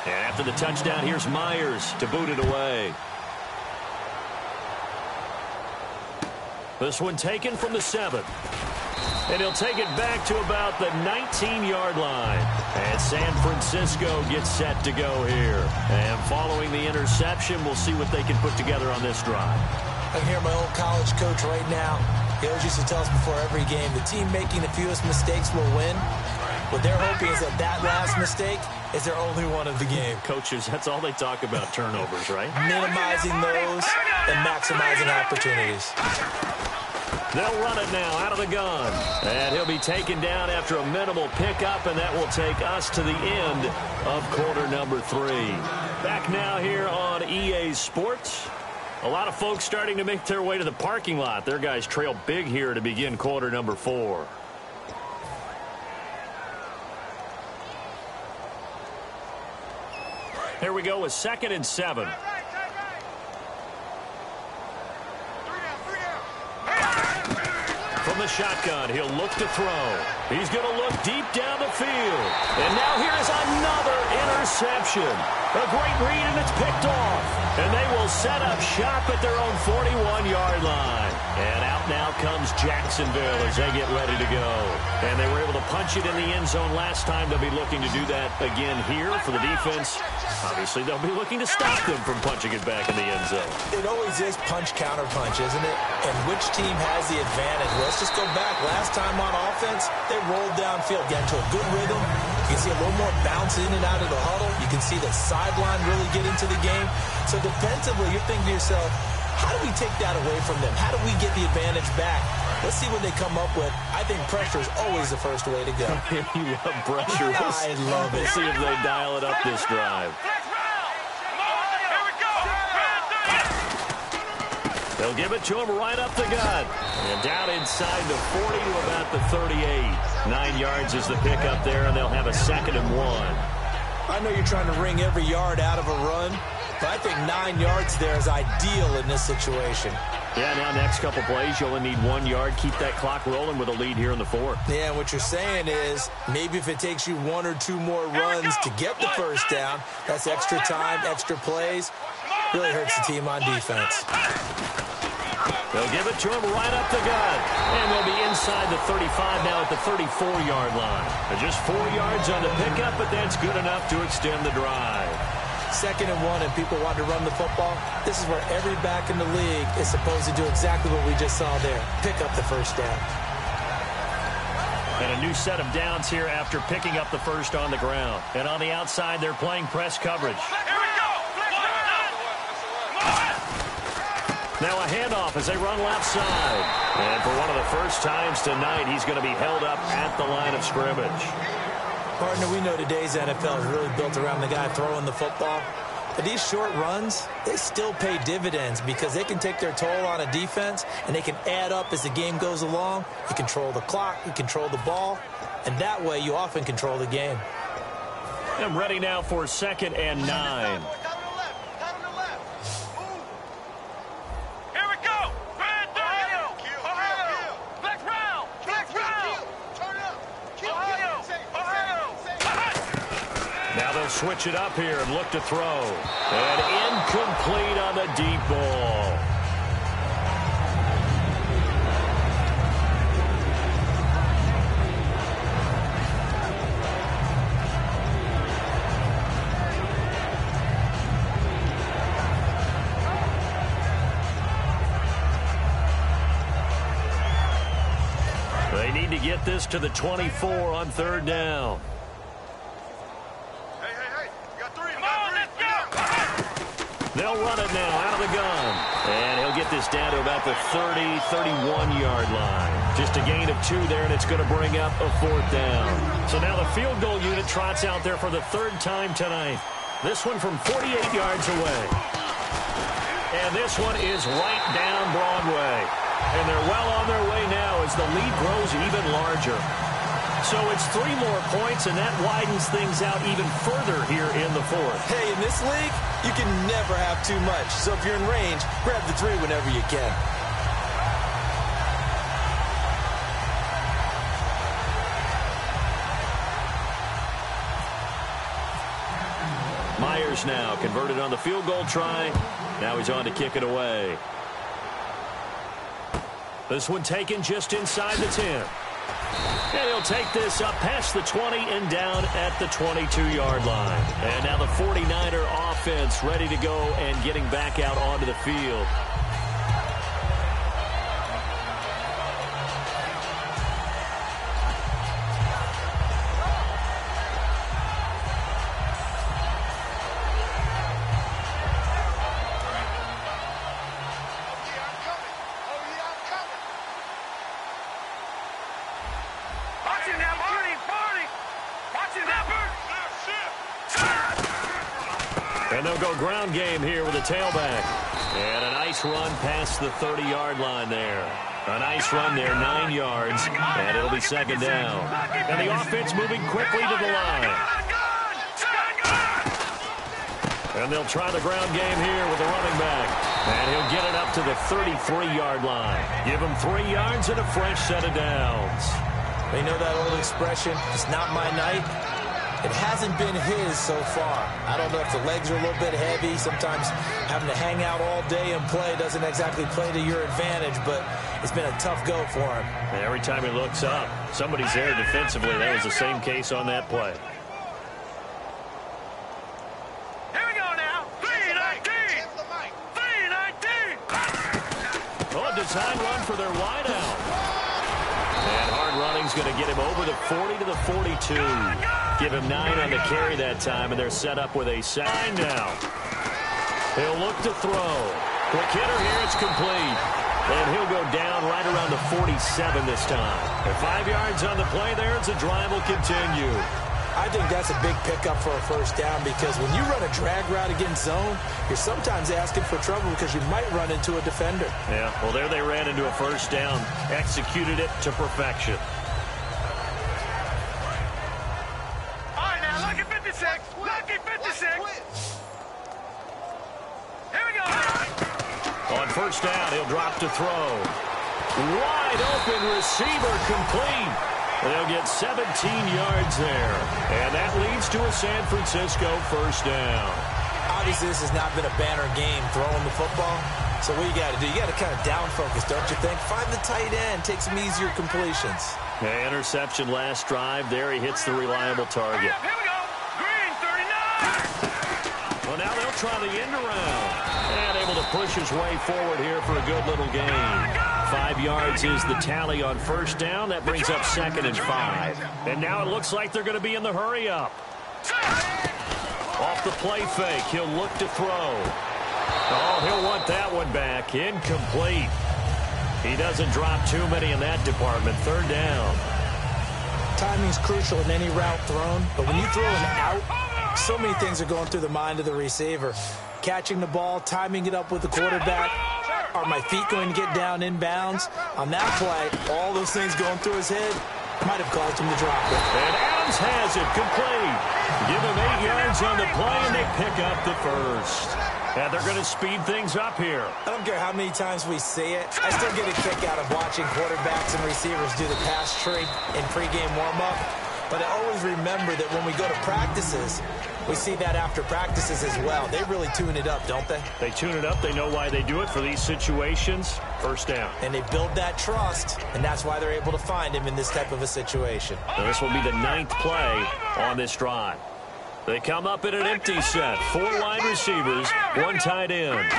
And after the touchdown, here's Myers to boot it away. This one taken from the 7. And he'll take it back to about the 19-yard line. And San Francisco gets set to go here. And following the interception, we'll see what they can put together on this drive. I can hear my old college coach right now. He always used to tell us before every game, the team making the fewest mistakes will win. What they're hoping is that that last mistake is their only one of the game. Coaches, that's all they talk about, turnovers, right? Minimizing those and maximizing opportunities. They'll run it now out of the gun. And he'll be taken down after a minimal pickup, and that will take us to the end of quarter number 3. Back now here on EA Sports. A lot of folks starting to make their way to the parking lot. Their guys trail big here to begin quarter number 4. Here we go with 2nd and 7. From the shotgun, he'll look to throw. He's going to look deep down the field. And now here's another interception. A great read, and it's picked off. And they will set up shop at their own 41-yard line. comes Jacksonville as they get ready to go. And they were able to punch it in the end zone last time. They'll be looking to do that again here for the defense. Obviously, they'll be looking to stop them from punching it back in the end zone. It always is punch-counter-punch, isn't it? And which team has the advantage? Let's just go back. Last time on offense, they rolled downfield, got into a good rhythm. You can see a little more bounce in and out of the huddle. You can see the sideline really get into the game. So defensively, you're thinking to yourself, how do we take that away from them? How do we get the advantage back? Let's see what they come up with. I think pressure is always the first way to go. You love pressure. I love it. We'll see if they dial it up this drive. They'll give it to him right up the gut. And down inside the 40 to about the 38. 9 yards is the pickup there, and they'll have a 2nd and 1. I know you're trying to wring every yard out of a run, but I think 9 yards there is ideal in this situation. Yeah, now next couple plays, you only need 1 yard. Keep that clock rolling with a lead here in the 4th. Yeah, what you're saying is maybe if it takes you 1 or 2 more runs to get the first down, that's extra time, extra plays. Really hurts the team on defense. They'll give it to him right up the gut. And they'll be inside the 35 now at the 34-yard line. Just 4 yards on the pickup, but that's good enough to extend the drive. 2nd and 1 and people want to run the football. This is where every back in the league is supposed to do exactly what we just saw there. Pick up the first down. And a new set of downs here after picking up the first on the ground. And on the outside, they're playing press coverage. Now a handoff as they run left side. And for one of the first times tonight, he's going to be held up at the line of scrimmage. Partner, we know today's NFL is really built around the guy throwing the football. But these short runs, they still pay dividends because they can take their toll on a defense and they can add up as the game goes along. You control the clock, you control the ball, and that way you often control the game. I'm ready now for 2nd and 9. Switch it up here and look to throw. And incomplete on the deep ball. They need to get this to the 24 on 3rd down. They'll run it now out of the gun. And he'll get this down to about the 30, 31-yard line. Just a gain of 2 there, and it's going to bring up a 4th down. So now the field goal unit trots out there for the 3rd time tonight. This one from 48 yards away. And this one is right down Broadway. And they're well on their way now as the lead grows even larger. So it's 3 more points, and that widens things out even further here in the 4th. Hey, in this league, you can never have too much. So if you're in range, grab the 3 whenever you can. Myers now converted on the field goal try. Now he's on to kick it away. This one taken just inside the 10. And he'll take this up past the 20 and down at the 22-yard line. And now the 49er offense ready to go and getting back out onto the field. And they'll go ground game here with a tailback. And a nice run past the 30-yard line there. A nice run there, 9 yards, and it'll be 2nd down. And the offense moving quickly to the line. And they'll try the ground game here with the running back. And he'll get it up to the 33-yard line. Give him 3 yards and a fresh set of downs. You know that old expression, it's not my night? It hasn't been his so far. I don't know if the legs are a little bit heavy. Sometimes having to hang out all day and play doesn't exactly play to your advantage, but it's been a tough go for him. And every time he looks up, somebody's there defensively. That was the same case on that play. Here we go now. 3-19. 3-19. Oh, a design run for their wideout. And hard running's going to get him over the 40 to the 42. Give him 9 on the carry that time, and they're set up with a sign now. He'll look to throw. Quick hitter here, it's complete. And he'll go down right around the 47 this time. And 5 yards on the play there as the drive will continue. I think that's a big pickup for a first down because when you run a drag route against zone, you're sometimes asking for trouble because you might run into a defender. Yeah, well, there they ran into a first down. Executed it to perfection. All right, now, lucky 56. Lucky 56. Here we go. On first down, he'll drop to throw. Wide open receiver complete. They'll get 17 yards there. And that leads to a San Francisco first down. Obviously, this has not been a banner game throwing the football. So what you got to do, you got to kind of down focus, don't you think? Find the tight end, take some easier completions. Okay, interception last drive. There he hits the reliable target. Here we go. Green 39. Well, now they'll try the end around. And able to push his way forward here for a good little gain. 5 yards is the tally on first down. That brings up 2nd and 5. And now it looks like they're going to be in the hurry up. Off the play fake, he'll look to throw. Oh, he'll want that one back. Incomplete. He doesn't drop too many in that department. 3rd down. Timing's crucial in any route thrown, but when you throw an out, so many things are going through the mind of the receiver. Catching the ball, timing it up with the quarterback. Are my feet going to get down inbounds? On that play, all those things going through his head might have caused him to drop it. And Adams has it complete. Give him 8 yards on the play, and they pick up the first. And they're going to speed things up here. I don't care how many times we see it. I still get a kick out of watching quarterbacks and receivers do the pass tree in pregame warm-up. But I always remember that when we go to practices, we see that after practices as well. They really tune it up, don't they? They tune it up. They know why they do it for these situations. First down. And they build that trust, and that's why they're able to find him in this type of a situation. Now this will be the 9th play on this drive. They come up in an empty set. 4 wide receivers, 1 tight end.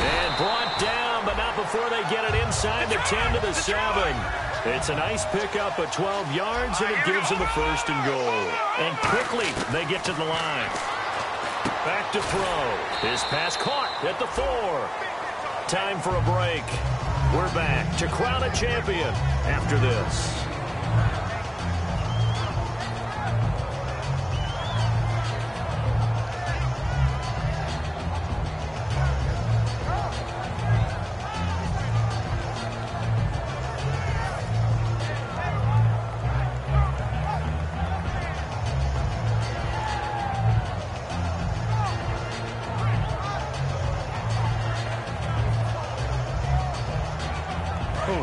And brought down, but not before they get it inside the 10 to the 7. It's a nice pickup of 12 yards, and it gives them a 1st and goal. And quickly, they get to the line. Back to throw. His pass caught at the 4. Time for a break. We're back to crown a champion after this.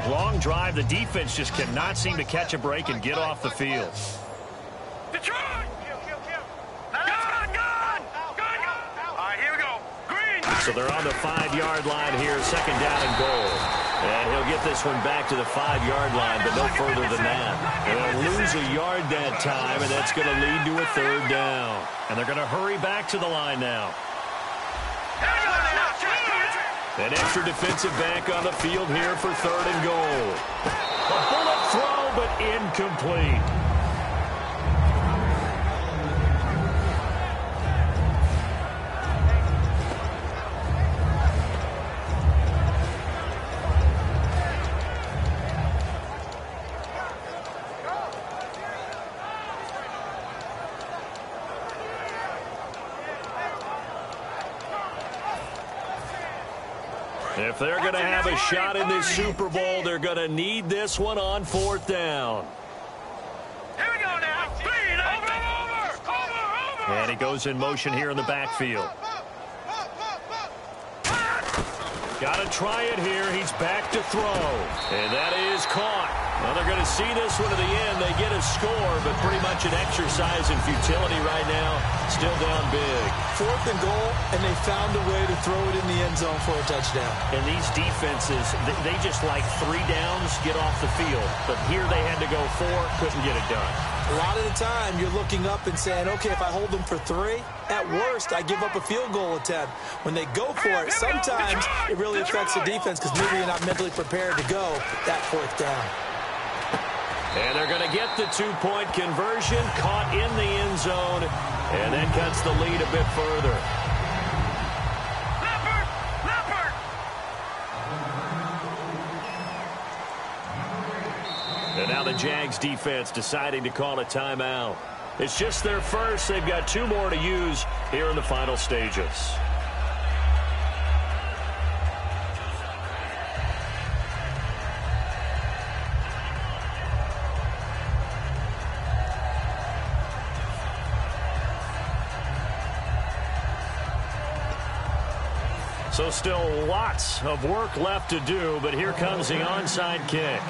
Long drive. The defense just cannot seem to catch a break and get off the field. Detroit! Gun! All right, here we go. Green! So they're on the 5-yard line here, 2nd down and goal. And he'll get this one back to the 5-yard line, but no further than that. They'll lose a yard that time, and that's going to lead to a 3rd down. And they're going to hurry back to the line now. An extra defensive back on the field here for 3rd and goal. A bullet throw, but incomplete. If they're going to have a shot in this Super Bowl, they're going to need this one on 4th down. Here we go now. Over. And he goes in motion here in the backfield. Got to try it here. He's back to throw. And that is caught. Well, they're going to see this one to the end. They get a score, but pretty much an exercise in futility right now. Still down big. 4th and goal, and they found a way to throw it in the end zone for a touchdown. And these defenses, they just like 3 downs, get off the field. But here they had to go 4, couldn't get it done. A lot of the time, you're looking up and saying, okay, if I hold them for 3, at worst, I give up a field goal attempt. When they go for it, sometimes it really affects the defense because maybe you're not mentally prepared to go that 4th down. And they're going to get the 2-point conversion, caught in the end zone, and that cuts the lead a bit further. And now the Jags defense deciding to call a timeout. It's just their first. They've got 2 more to use here in the final stages. So still lots of work left to do, but here comes the onside kick.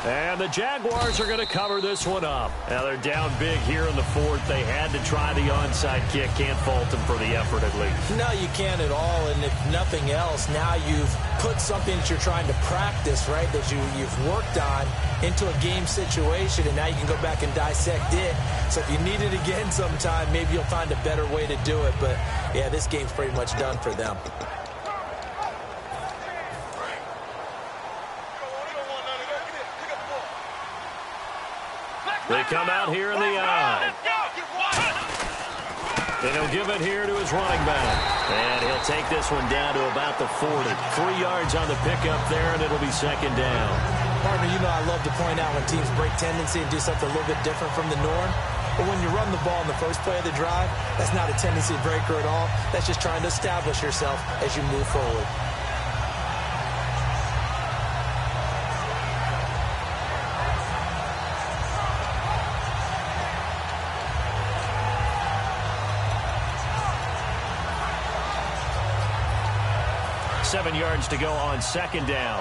And the Jaguars are going to cover this one up. Now they're down big here in the 4th. They had to try the onside kick. Can't fault them for the effort at least. No, you can't at all. And if nothing else, now you've put something that you're trying to practice, right, that you've worked on into a game situation, and now you can go back and dissect it. So if you need it again sometime, maybe you'll find a better way to do it. But, yeah, this game's pretty much done for them. They come out here in the eye. And he'll give it here to his running back. And he'll take this one down to about the 40. 3 yards on the pickup there, and it'll be 2nd down. Partner, you know I love to point out when teams break tendency and do something a little bit different from the norm. But when you run the ball in the first play of the drive, that's not a tendency breaker at all. That's just trying to establish yourself as you move forward. Seven yards to go on 2nd down.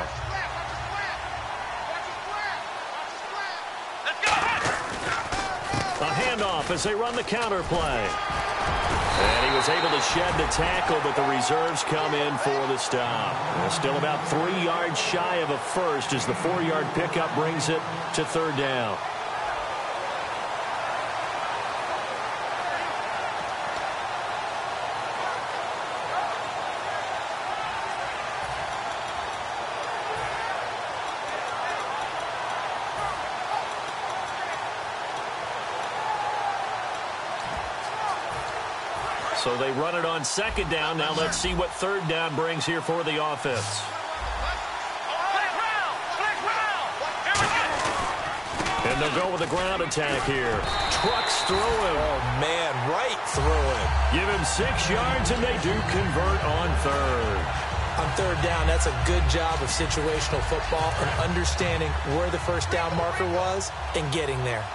A handoff as they run the counter play. And he was able to shed the tackle, but the reserves come in for the stop. Still about 3 yards shy of a first as the 4-yard pickup brings it to 3rd down. So they run it on 2nd down. Now let's see what 3rd down brings here for the offense. And they'll go with a ground attack here. Trucks through him. Oh, man, right through him. Give him 6 yards, and they do convert on 3rd. On 3rd down, that's a good job of situational football and understanding where the first down marker was and getting there.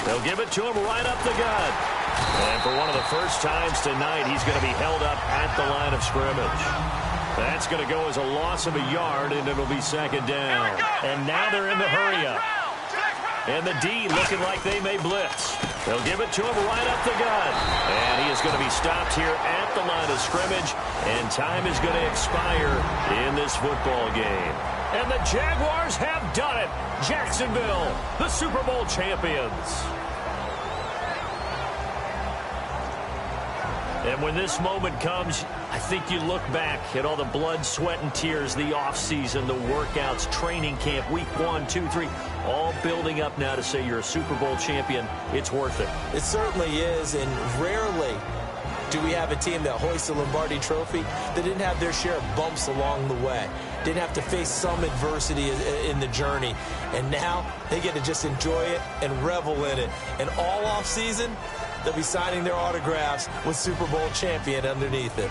They'll give it to him right up the gut. And for one of the first times tonight, he's going to be held up at the line of scrimmage. That's going to go as a loss of a yard, and it'll be 2nd down. And now they're in the hurry-up. And the D looking like they may blitz. They'll give it to him right up the gut. And he is going to be stopped here at the line of scrimmage, and time is going to expire in this football game. And the Jaguars have done it. Jacksonville, the Super Bowl champions. And when this moment comes, I think you look back at all the blood, sweat, and tears, the offseason, the workouts, training camp, week 1, 2, 3, all building up now to say you're a Super Bowl champion. It's worth it. It certainly is, and rarely do we have a team that hoists the Lombardi Trophy that didn't have their share of bumps along the way, didn't have to face some adversity in the journey, and now they get to just enjoy it and revel in it. And all offseason, they'll be signing their autographs with Super Bowl champion underneath it.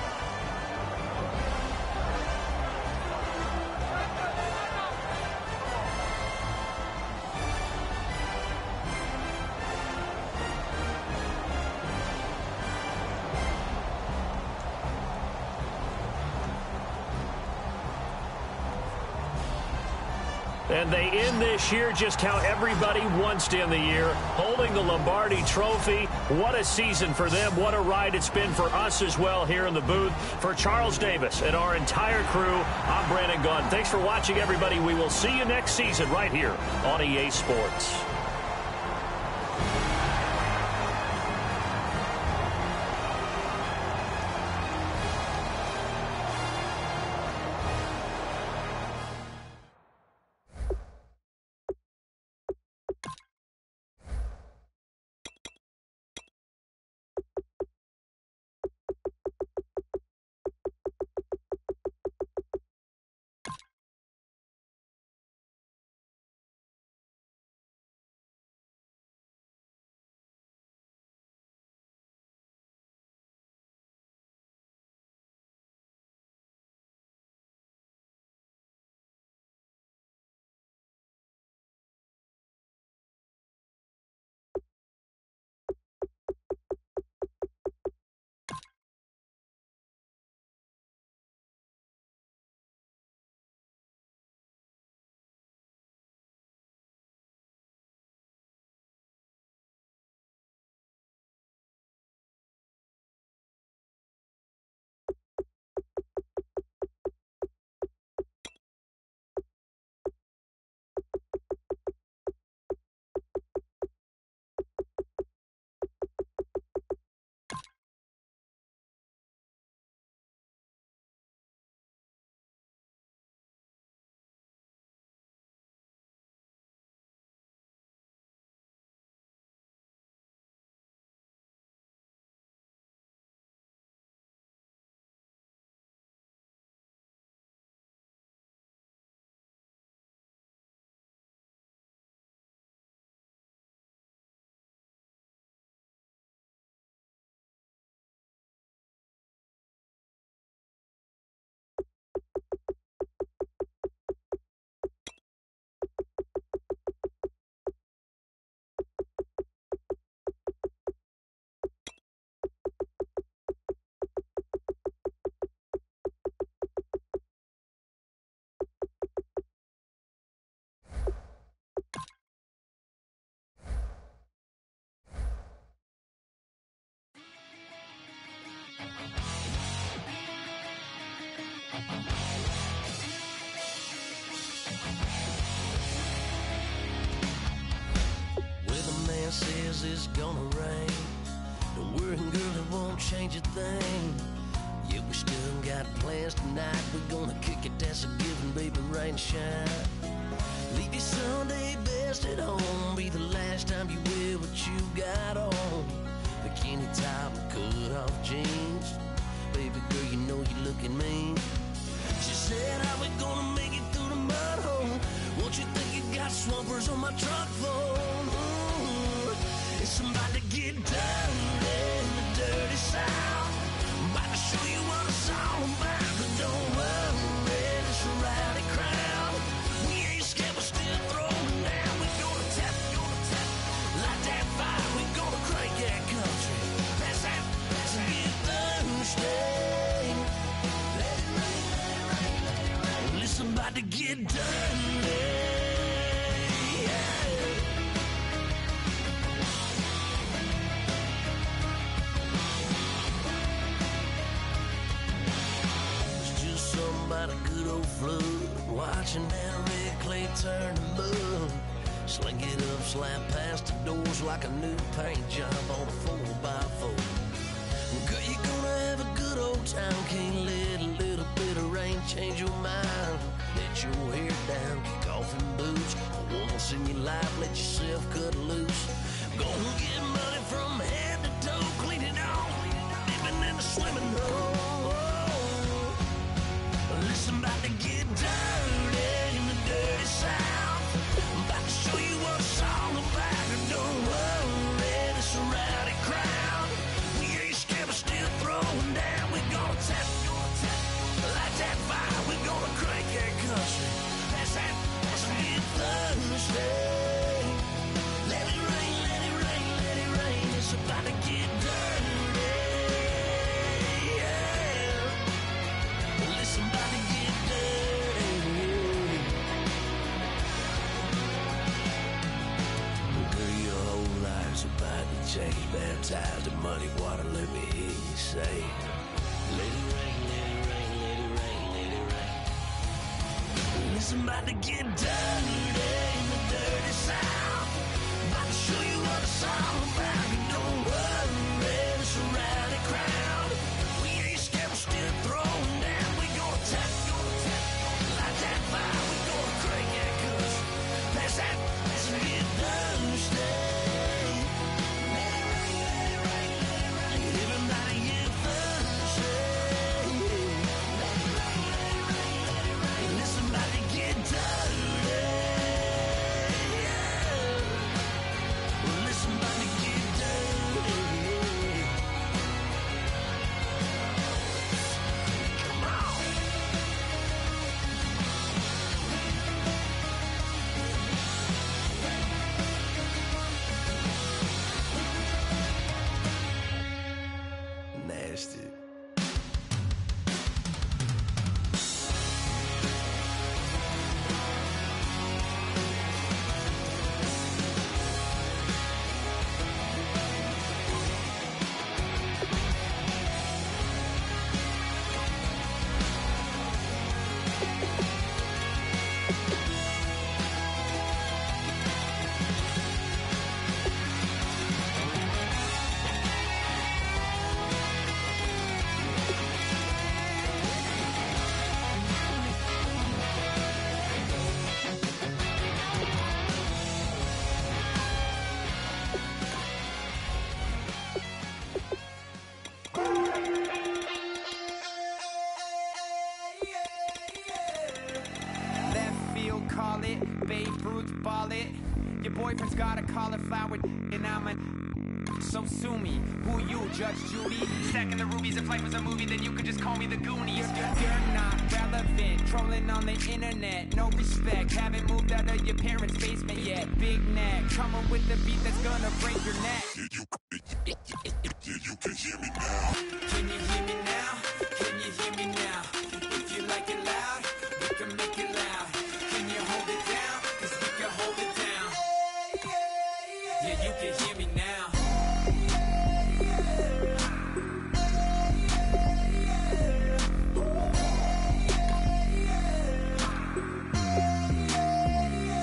And they end this year just how everybody wants to end the year, holding the Lombardi Trophy. What a season for them. What a ride it's been for us as well here in the booth. For Charles Davis and our entire crew, I'm Brandon Gunn. Thanks for watching, everybody. We will see you next season right here on EA Sports. Says it's gonna rain. Don't worry, girl, it won't change a thing. Yeah, we still got plans tonight. We're gonna kick it, that's a given, baby, rain or shine. Leave your Sunday best at home. Be the last time you wear what you got on. Bikini top and cut off jeans. Baby girl, you know you're looking mean. She said, how we gonna make it through the mud hole? Won't you think you got swampers on my truck phone? It's about to get dirty in the dirty South. I'm about to show you what it's all about. But don't worry, it's a rowdy crowd. We ain't scared, we're still throwing down. We gonna tap, light that fire. We gonna crank that country. That's and get Thursday. Well, it's about to get dirty. About a good old flood, watching that red clay turn to mud. Sling it up, slap past the doors like a new paint job on a 4x4. Girl, you're gonna have a good old time. Can't let a little bit of rain change your mind. Let your hair down, kick off in boots. For once in your life, let yourself cut loose. Go and get money from head to toe, clean it off, living in a swimming hole. Listen, about to get dirty in the dirty South. I'm about to show you what it's all about. And don't worry, it's a rowdy crowd. baptized in muddy water, let me hear you say, let it rain, let it rain, let it rain, let it rain. Listen, about to get dirty in the dirty South. About to show you what it's all about. And don't worry, it's a rowdy crowd. We ain't scared, we're still throwing down. We gonna tap, light that fire. We gonna crank that cuss. That's that, let's get thirsty. Let it rain, let it rain, let it rain. Everybody get thirsty. Let it rain, let it rain, let it rain. Listen, about to get dirty. Listen, about to get dirty. Come on. Nasty. Left field, call it. Babe Ruth, ball it. Your boyfriend's got a cauliflower, and I'm a. So sue me. Who you, Judge Judy? Stacking the rubies. If life was a movie, then you could just call me the Goonies. You're not relevant. Trolling on the internet. No respect. Haven't moved out of your parents' basement yet. Big neck. Coming with the beat that's gonna break your neck. You can hear me now. Can you hear me now? Can you hear me now? If you like it loud, we can make it loud. Can you hold it down? 'Cause we can hold it down. Yeah, you can hear me now.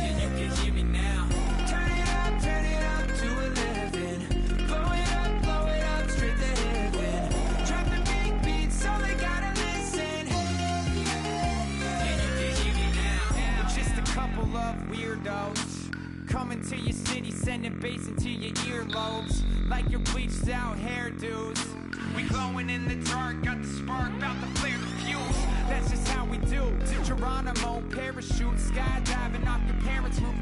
Yeah, you can hear me now. Turn it up to 11. Blow it up, straight to heaven. Drop the big beats so they gotta listen. Yeah, you can hear me now. We're just a couple of weirdos coming to your city, sending bass into your earlobes like your bleached out hairdos. We glowing in the dark, got the spark, about to flare the fuse. That's just how we do. To Geronimo, parachute, skydiving off your parents' roof.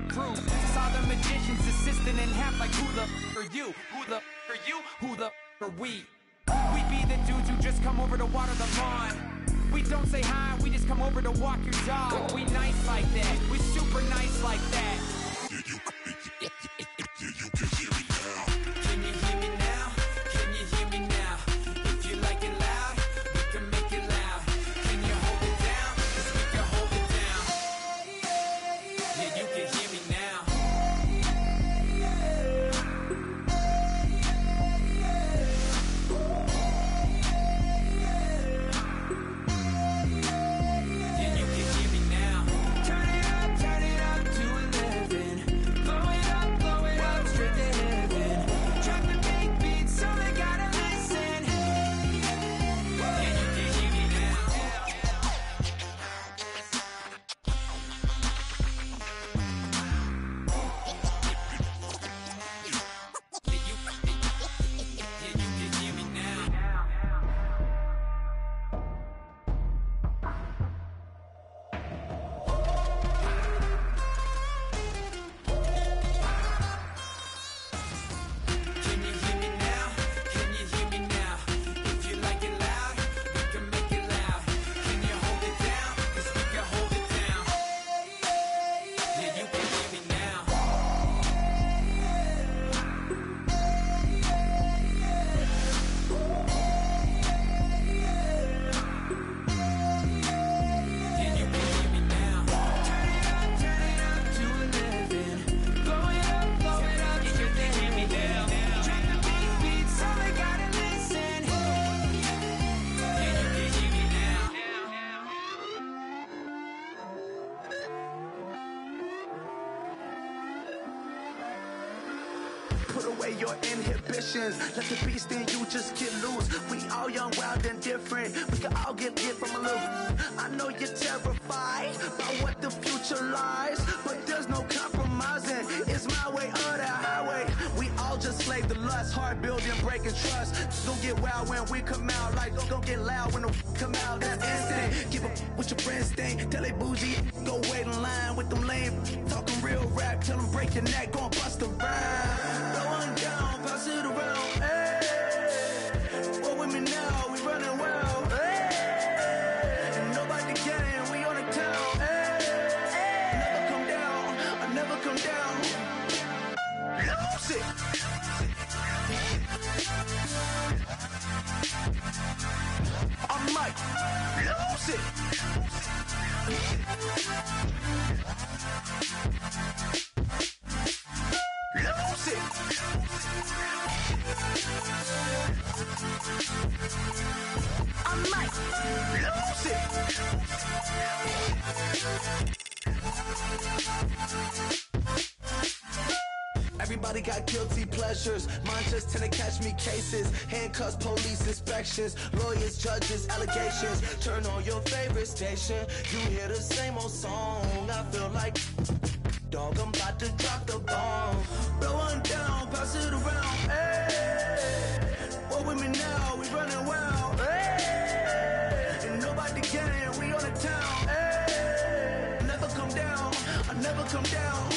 Crew saw the magician's assistant in half, like who the are you? Who the are you? Who the are we? We be the dudes who just come over to water the lawn. We don't say hi, we just come over to walk your dog. We nice like that, we super nice like that. You can hear me now. Can you hear me now? Can you hear me now? If you like it loud, we can make it loud. Can you hold it down? 'Cause we can hold it down. Yeah, you can hear me now. Yeah, you can hear me now. Turn it up to 11. put away your inhibitions. Let the beast in you just get loose. We all young, wild, and different. We can all get from a little. I know you're terrified by what the future lies, but there's no compromising. It's my way or the highway. We all just slave the lust, heart building, breaking trust. Don't get wild when we come out, like don't get loud when the come out. That's instant. Give up what your friends think. Tell they bougie, go wait in line with them lame. Talking real rap, tell them break your neck, go and bust a rhyme. Go on down, pass it around. Hey, what with me now? We running wild. Hey, and nobody game, we on the town. Hey, never come down, I never come down. Lose it. I might lose it. Lose it. I might lose it. Everybody got guilty pleasures. Mine just tend to catch me cases. Handcuffs, police inspections, lawyers, judges, allegations. Turn on your favorite station. You hear the same old song. I feel like, dog, I'm about to drop the bomb. Blow one down, pass it around. Hey, what with me now? We running wild. Hey, and nobody game. We on the town. Hey, never come down. I never come down.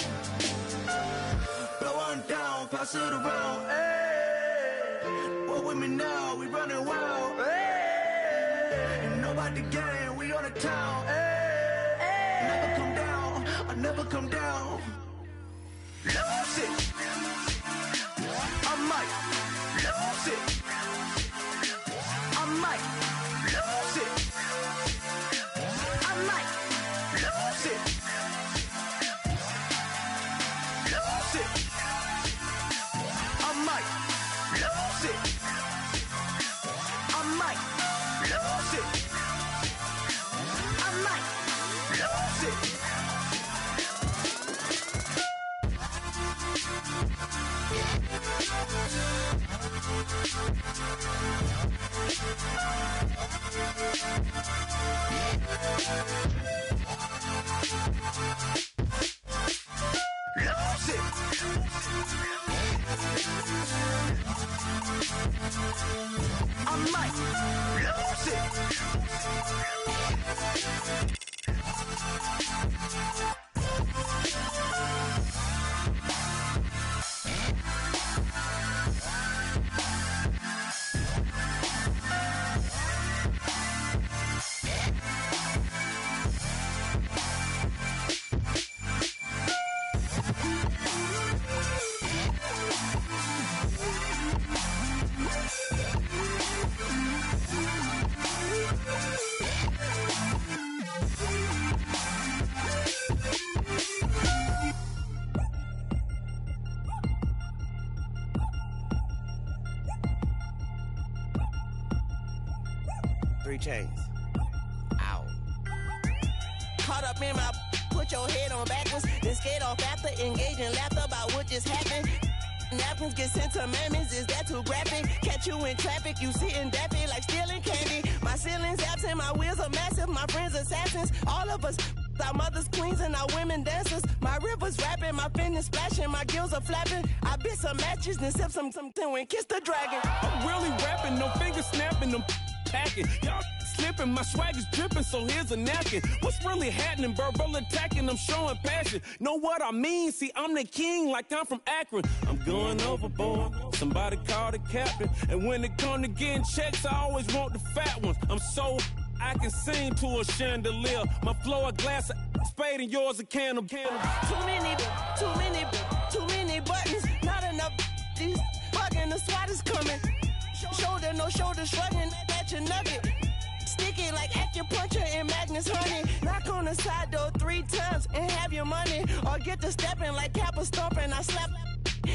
Blow one down, pass it around. Hey, what with me now? We running wild. Hey, and nobody game. We on the town. Hey, never come down. I never come down. Lose it. I might lose it. I might lose it. I might lose it. Lose it. I might lose it. I might lose it. I might lose it. Lose it. I might lose it. Three chains. Ow. Caught up in my, put your head on backwards, then skate off after, engaging laughter about what just happened. Napkins get sent to mammies, is that too graphic? Catch you in traffic, you sitting daffy like stealing candy. My ceiling's absent, my wheels are massive, my friends assassins. All of us, our mothers queens and our women dancers. My rivers rapping, my fingers splashing, my gills are flapping. I bit some matches, then sip some and kiss the dragon. I'm really rapping, no fingers snapping, them packing. Y'all slipping, my swag is dripping, so here's a napkin. What's really happening? Verbal attacking, I'm showing passion. Know what I mean? See, I'm the king like I'm from Akron. I'm going overboard, somebody call the captain. And when it come to getting checks, I always want the fat ones. I'm so I can sing to a chandelier. My flow a glass of spade and yours a candle. Too many buttons, not enough. These fucking the SWAT is coming. Shoulder, no shoulder, shrugging at your nugget. Sticky like acupuncture and Magnus honey. Knock on the side door 3 times and have your money. Or get to stepping like Kappa stomping. I slap.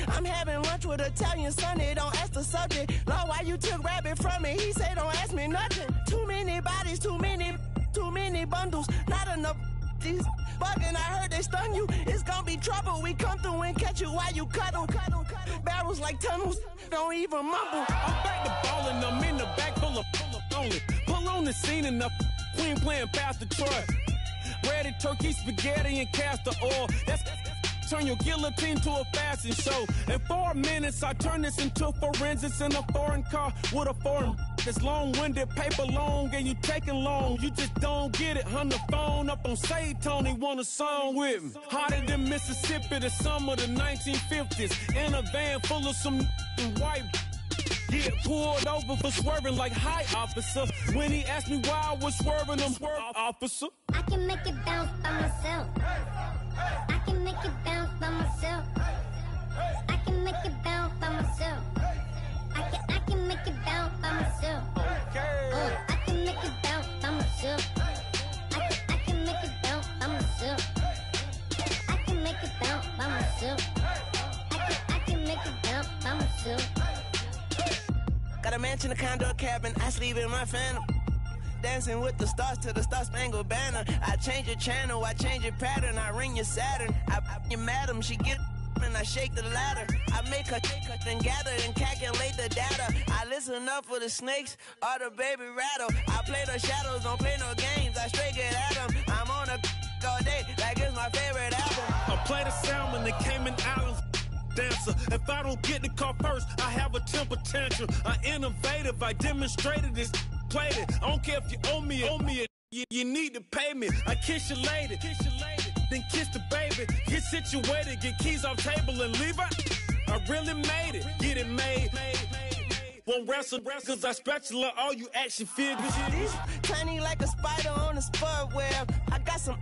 I'm having lunch with Italian Sonny. Don't ask the subject. Lord, why you took rabbit from me? He say don't ask me nothing. Too many bodies, too many bundles. Not enough. these bugging, I heard they stung you. It's gonna be trouble. We come through and catch you while you cuddle. Barrels like tunnels, don't even mumble. I'm back to ballin', I'm in the back full of only. Pull on the scene and the queen playing Pastor Troy. Ready turkey, spaghetti, and castor oil. That's turn your guillotine to a fashion show. In 4 minutes, I turn this into forensics in a foreign car with a foreign. It's long-winded, paper long, and you taking long. You just don't get it. On the phone up on Say Tony, want a song with me. Hotter than Mississippi, the summer of the 1950s. In a van full of some white. Get pulled over for swerving like hi, officer. When he asked me why I was swerving, I'm swerve, officer. I can make it bounce by myself. I can make it bounce by myself. I can make it bounce by myself. I can make it bounce by myself. I can make it bounce by myself. I can make it bounce by myself. I can make it bounce by myself. I can make it bounce by myself. Got a mansion, a condo, a cabin. I sleep in my phantom. Dancing with the stars to the Star-Spangled Banner. I change your channel, I change your pattern. I ring your Saturn. I your madam, she get and I shake the ladder. I make her and gather and calculate the data. I listen up for the snakes or the baby rattle. I play the shadows, don't play no games. I straight get at them. I'm on a all day like it's my favorite album. I play the salmon, the Cayman Islands. Dancer. If I don't get the car first, I have a temper tantrum. I innovative, I demonstrated this, played it. I don't care if you owe me it. You need to pay me. I kiss your lady, then kiss the baby. Get situated, get keys off table and leave her. I really made it, get it made. Won't wrestle, cause I spatula all you action figures. Tiny like a spider on a spud web. I got some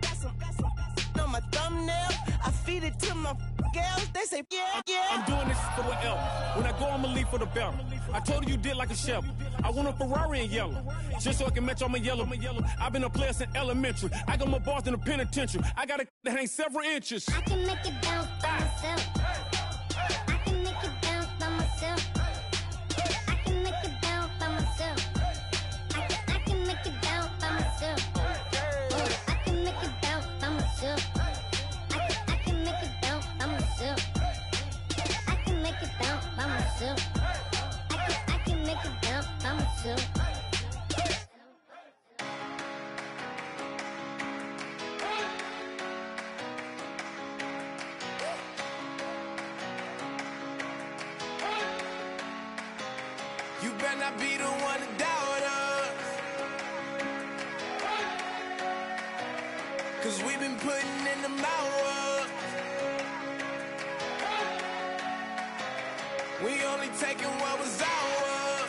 on my thumbnail. I feed it to my girls. They say, yeah. I'm doing this for the L. When I go, I'ma leave for the belt. I told you did like a chef. I want a Ferrari in yellow, just so I can match all my yellow. I've been a player since elementary. I got my bars in the penitentiary. I got to hang several inches. I can make it bounce by myself. I can make it bounce by myself. I can make it bounce by myself. I can make it bounce by myself. I can make it bounce by myself. I can make it bounce by myself. I can make it bounce by myself. I can make it bounce by myself. You better not be the one to doubt us, 'cause we've been putting in the hours. We only taking what was ours.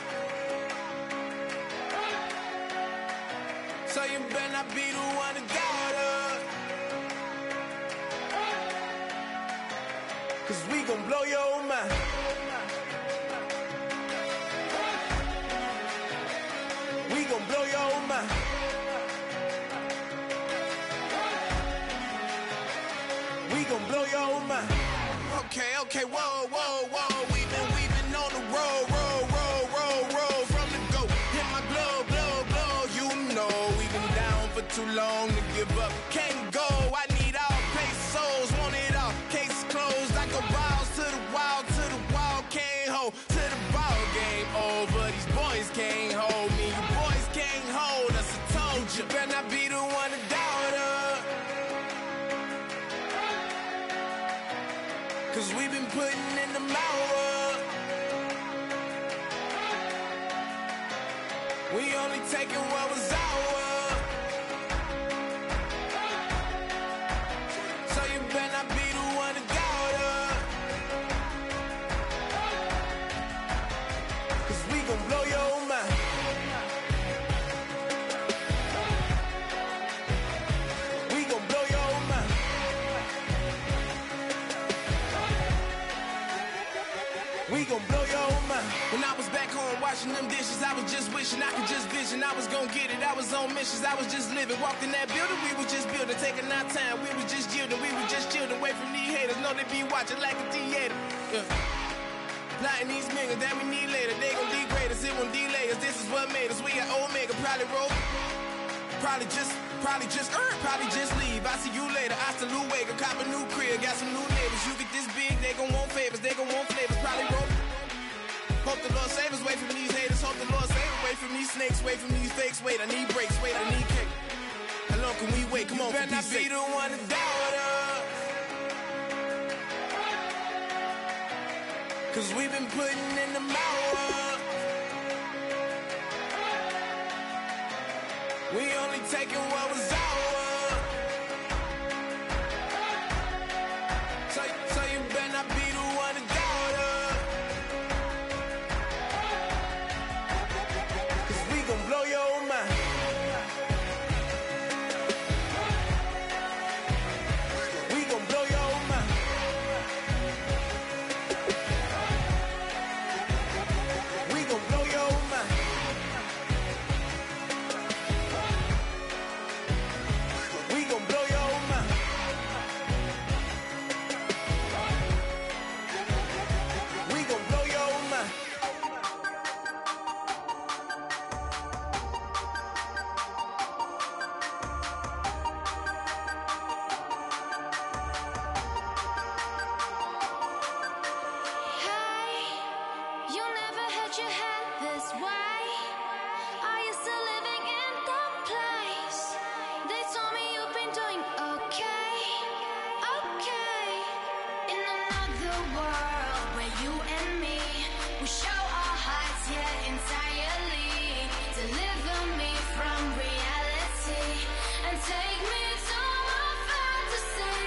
So you better not be the one to doubt us, 'cause we gon' blow your mind. We gon' blow your mind. We gon' blow your mind. Okay, whoa. We've been on the road from the go. Hit my blow. You know we've been down for too long to give up. Can't go. I need all pesos, want it all. Case closed. I go balls to the wall, can't hold to the ball game over. These boys can't hold me. You boys can't hold us. I told you. Better not be the one to doubt us, 'cause we've been putting in the hours. We only taking what was ours. So you better not be the one to doubt us, 'cause we gon' blow your mind. We gon' blow your mind. We gon' blow your mind. When I was back home washing them dishes, I was just wishing I could just vision. I was gon' get it. I was on missions. I was just living. Walked in that building, we was just building, taking our time. We was just yielding. We was just chilling away from these haters. Know they be watching like a theater. Yeah. Plotting these niggas that we need later. They gon' degrade us. It won't delay us. This is what made us. We got Omega, probably roll. Probably just leave. I see you later. Hasta luego. Cop a new crib. Got some new neighbors. You get this big, they gon' want favors. They gon' want flavors. Probably roll. Hope the Lord save us. Wait from these haters. Hope the Lord save us. Wait from these snakes. Wait from these fakes. Wait, I need breaks. Wait, I need cake. How long can we wait? Come on, better not be the one to doubt us. Cause we've been putting in the hours. We only taking what was ours. So you better not be the one to doubt us. Cause we gon' blow your mind. We gon' blow your mind. We gon' blow your mind. We gon' blow your mind. We gon' blow your mind. Hey, you never had your head this way. Are you still living in that place? They told me you've been doing okay, okay. In another world where you and me, we show our hearts, yeah, entirely. Deliver me from reality and take me to my fantasy.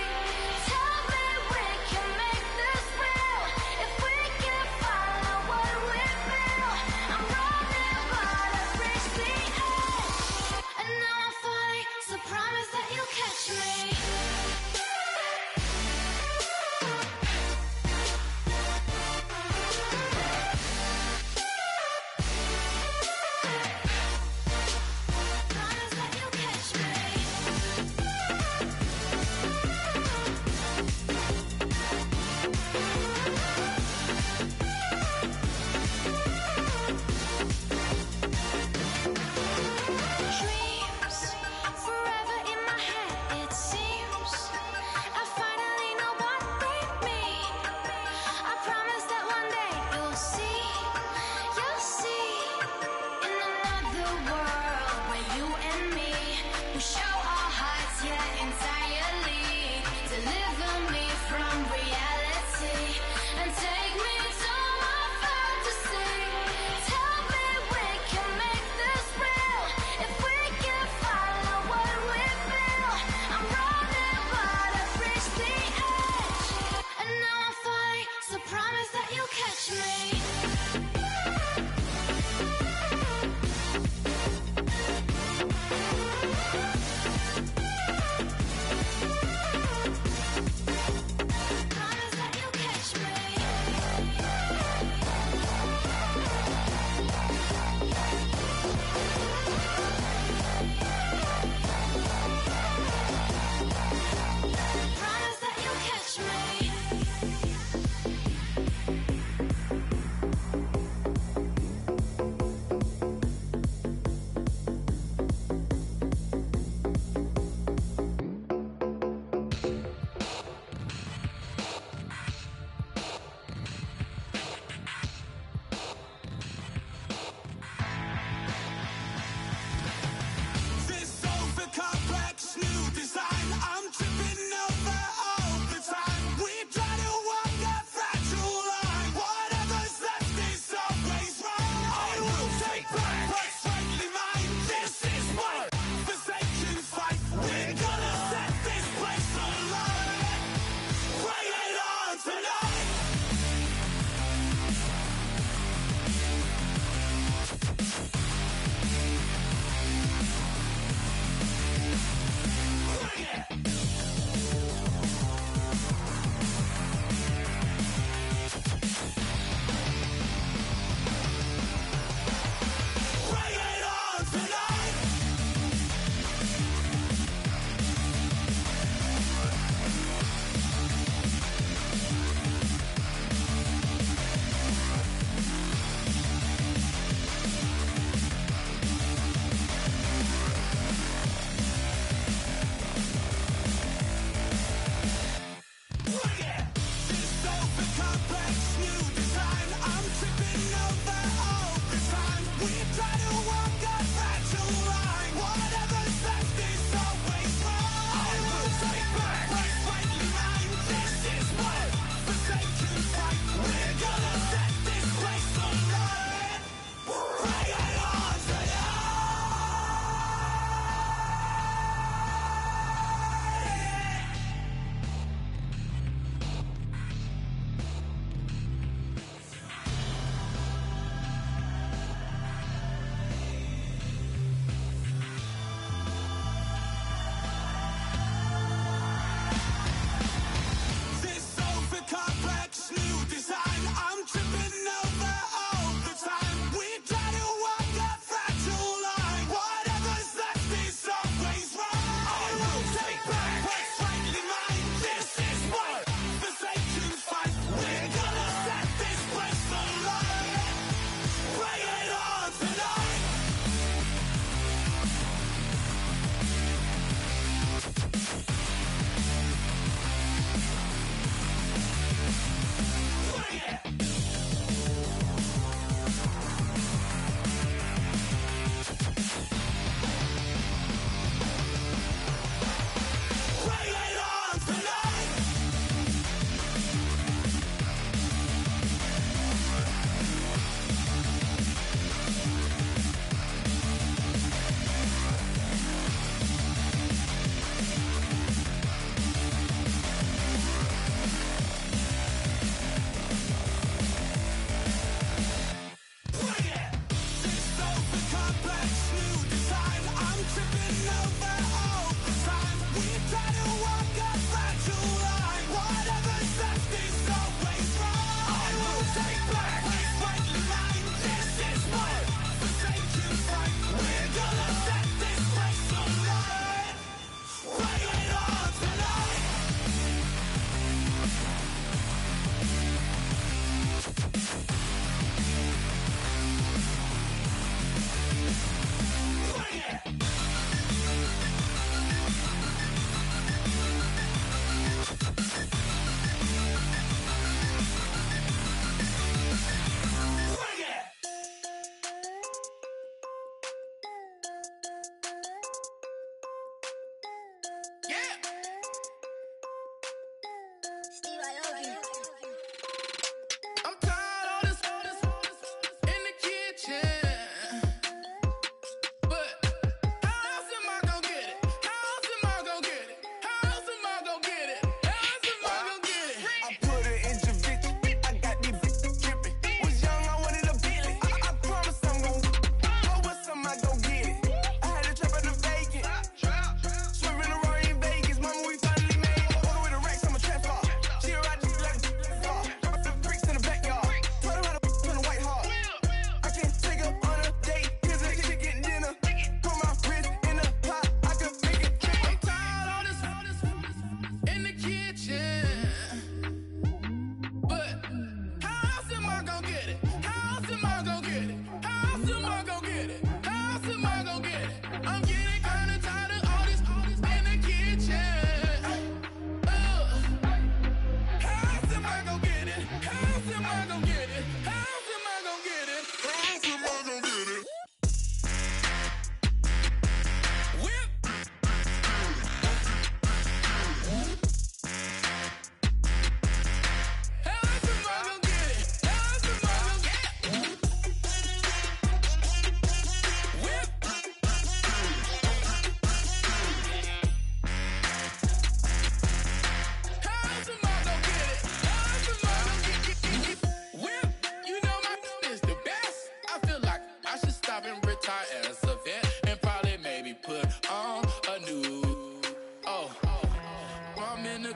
Tell me we can make this real if we can follow what we feel. I'm running, but I've reached the edge, and now I'm falling. So promise that you'll catch me. Promise that you'll catch me. Dreams forever in my head, it seems. I finally know what they mean. I promise that one day you'll see. In another world where you and me, we show our hearts, yeah, entirely. Deliver me from reality and take me to my fantasy. Tell me we can make this real if we can follow what we feel. I'm running, but I've reached the edge, and now I'm falling. So promise that you'll catch me.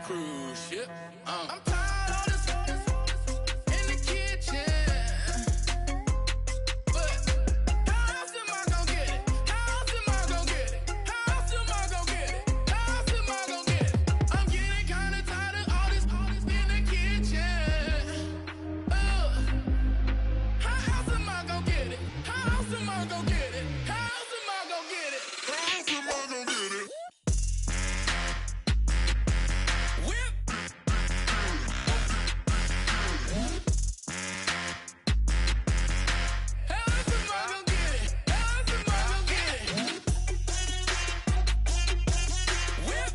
cruise ship. I'm tired of this in the kitchen. But how else am I gonna get it? How else am I gonna get it? How else am I gonna get it? How else am I gonna get it? I'm getting kinda tired of all this in the kitchen. How else am I gonna get it? How else am I gonna get it? How else am I gonna get it? How else am I gonna get it? Whip. How else am I gonna get it? How else am I gonna get it? Whip.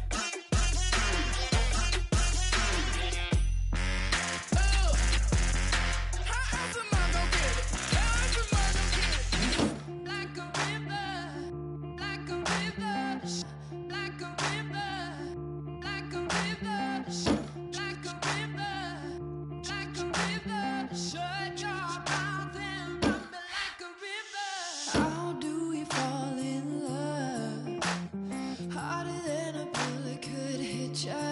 How else am I gonna get it? How else am I gonna get it? Like a river, like a river, like a river, like a river, like a river, like a river. Shut your mouth and run me like a river. How do we fall in love? Harder than a bullet could hit ya.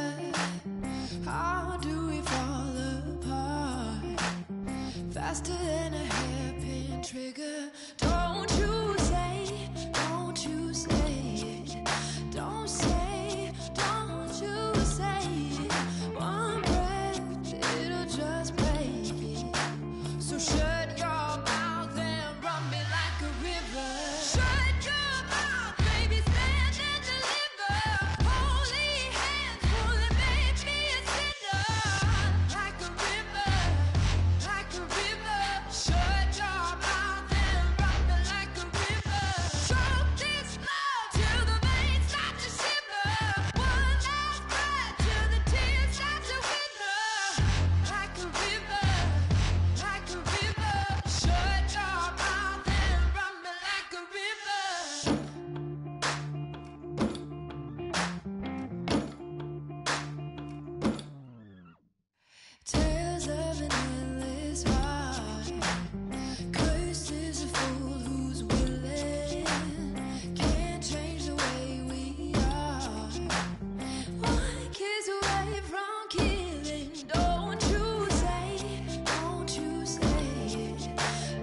How do we fall apart? Faster than a hairpin trigger. Don't you say, don't you say it. Don't say, don't you say it. One breath, it'll just break it. So shut your mouth and run me like a river. Shut your mouth, baby, stand and deliver. Holy hands, pull and make me a sinner. Like a river, like a river. Shut your mouth and run me like a river. Choke this love till the veins start to shiver. One last breath till the tears start to wither. Like a river, like a river. Shut your mouth and run me like a river. Tales of an endless heart. Cursed is a fool who's willing. Can't change the way we are. One kiss away from killing. Don't you say it.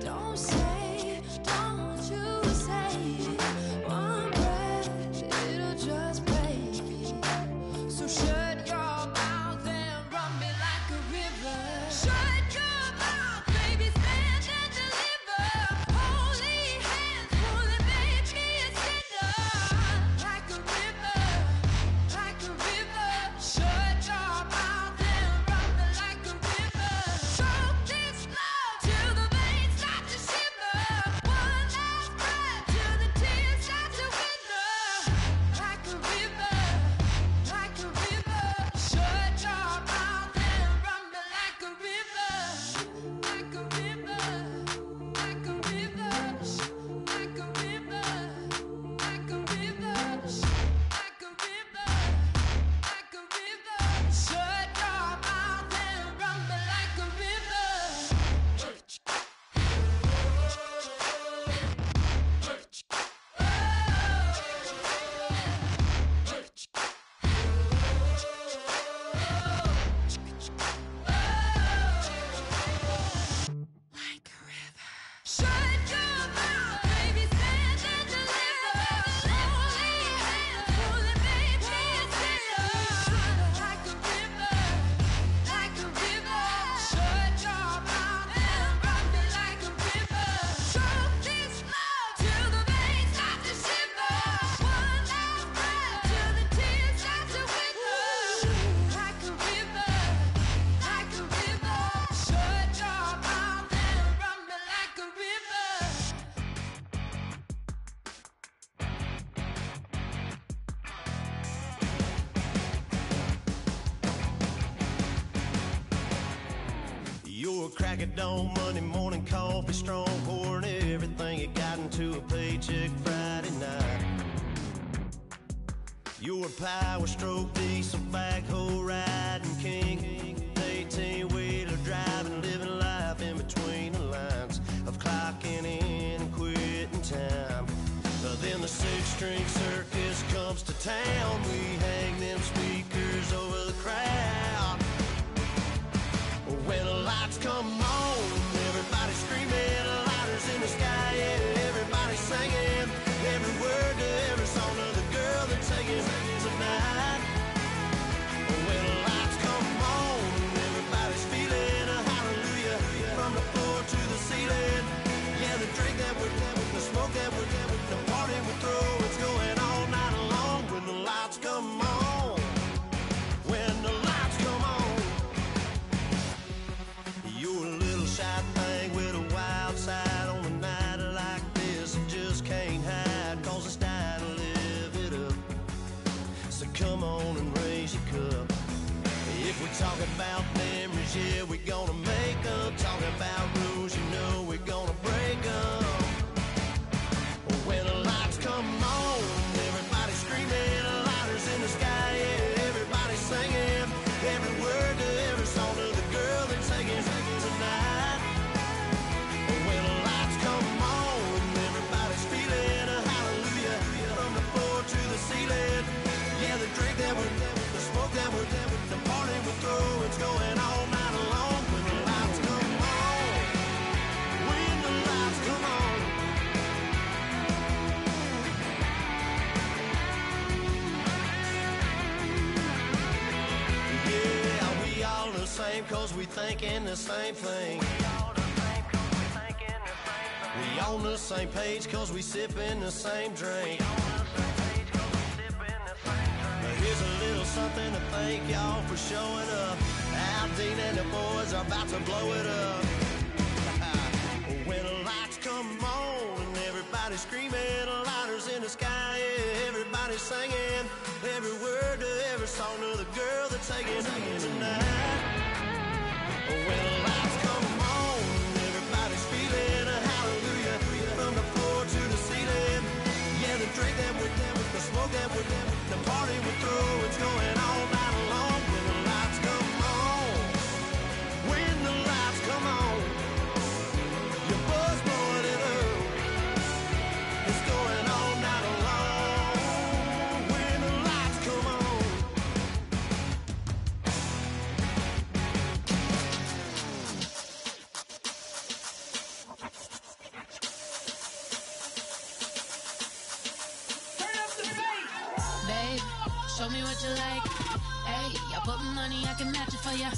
Don't say, don't you say it. One breath, it'll just break it. So shut your mouth and run me like a river. Shut your mouth, baby, stand and deliver. Holy hands, pull and make me a sinner. Like a river, like a river. Shut your mouth and run me like a river. Choke this love till the veins start to shiver. One last breath till the tears start to wither. Like a river, like a river. Shut your mouth and run me like a river. Like a river, like a river. Like a river, like a river. Like a river, like a river. Shut your mouth and run me like a river. Shut your mouth, baby, stand and deliver. Holy hands, pull and make me a sinner. Like a river, like a river. Shut your mouth and run me like a river. Choke this love till the veins start to shiver. One last breath till the tears start to wither. Like a river, like a river. Shut your mouth and run me like a river. You're a crack at dawn, Monday morning coffee, strong pouring everything you got into a paycheck Friday night. You're a power stroke, diesel backhoe riding king, 18-wheeler driving, living life in between the lines of clocking in and quitting time. Then the six-string circus comes to town. We hang them speakers over the crowd. When the lights come on, everybody screaming, lighters in the sky, yeah, everybody singing every word to every song of the girl they're taking tonight. When the lights come on, everybody's feeling a hallelujah from the floor to the ceiling. Yeah, the drink that we're having, the smoke that we're having, the party we throw, it's going all night long. When the lights come on, when the lights come on, you're a little shy thing with a wild side on a night like this. You just can't hide, cause it's time to live it up. So come on and raise your cup. If we talk about memories, yeah, we're gonna make up. Talking about rules, you know we're gonna break up. When the lights come on, everybody's screaming, lighters in the sky, yeah, everybody's singing every word to every song of the girl they're taking tonight. When the lights come on, everybody's feeling a hallelujah from the floor to the ceiling. Yeah, the drink that we're having, the smoke that we're having, the party we throw, it's going all night long. When the lights come on, when the lights come on. Yeah, we all the same cause we thinking the same thing. We on the same page cause we sipping the same drink. Here's a little something to thank y'all for showing up. Al Dean and the boys are about to blow it up. When the lights come on and everybody's screaming, lighters in the sky, yeah, everybody's singing every word to every song of the girl they're taking tonight. When the lights come on, everybody's feeling a hallelujah from the floor to the ceiling. Yeah, the drink that we're having, the smoke that we're having, the party we throw, it's going all night long. When the lights come on, when the lights come on, your buzz blowing it up, it's going all night long. When the lights come on. Babe, show me what you like. Hey, I put money, I can match it for ya.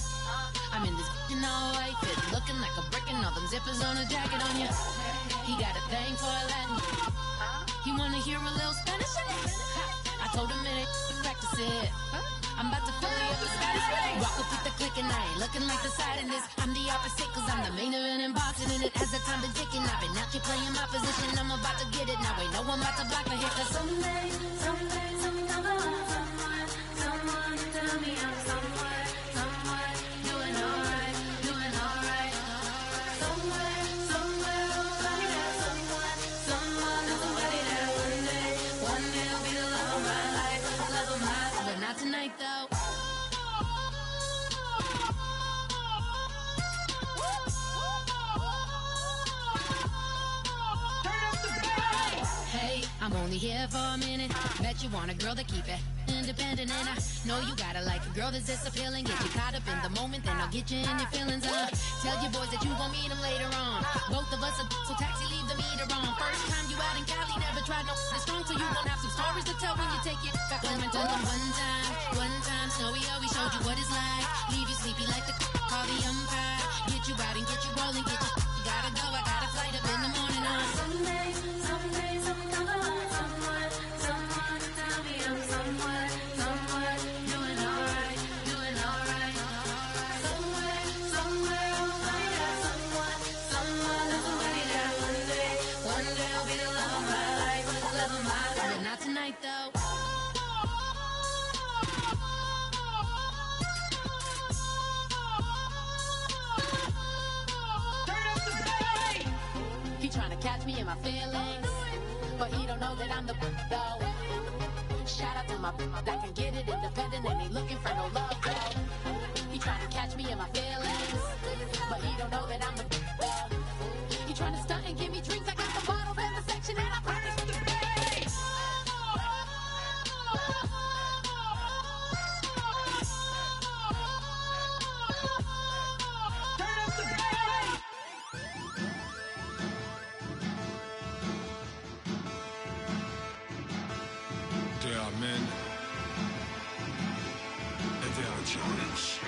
I'm in this all white fit, looking like a brick and all them zippers on a jacket on ya. He got a thing for a Latin. He wanna hear a little Spanish in it. I told him it ain't practice it. I'm about to fill you up with Spanish. Walk up with the click and I ain't looking like the side in this. I'm the opposite cause I'm the main event and boxing in it. As the time been ticking, I've been out here playing my position. I'm about to get it now. Ain't no one about to block my hit cause someday, sometime I want someone to tell me I'm someone doing alright, doing alright. Somewhere, I'll find out someone is somebody that one day will be the love of my life, love of my life. But not tonight though. Hey, I'm only here for a minute. Bet you want a girl to keep it independent, and I know you gotta like a girl that's this appealing. Get you caught up in the moment, then I'll get you in your feelings. Tell your boys that you gon' meet them later on. Both of us are so taxi, leave the meter on. First time you out in Cali, never tried no strong, so you gon' have some stories to tell when you take it back home and tell them one time, Snowy always showed you what it's like. Leave you sleepy like the call the umpire. Get you out and get you rolling, get you gotta go. I got a flight up in the morning on someday, sometime I want someone to tell me I'm someone doing alright, doing alright. Somewhere I'll find out someone is somebody that one day will be the love of my life, love of my life. But not tonight though. He tryna catch me in my feelings, but he don't know that I'm the though. Shout out to my that can get it independent and ain't looking for no love though. He tryna catch me in my feelings, but he don't know that I'm the though. He tryna stunt and give me drinks. I got the bottles in the section and I promise to pay. challenge.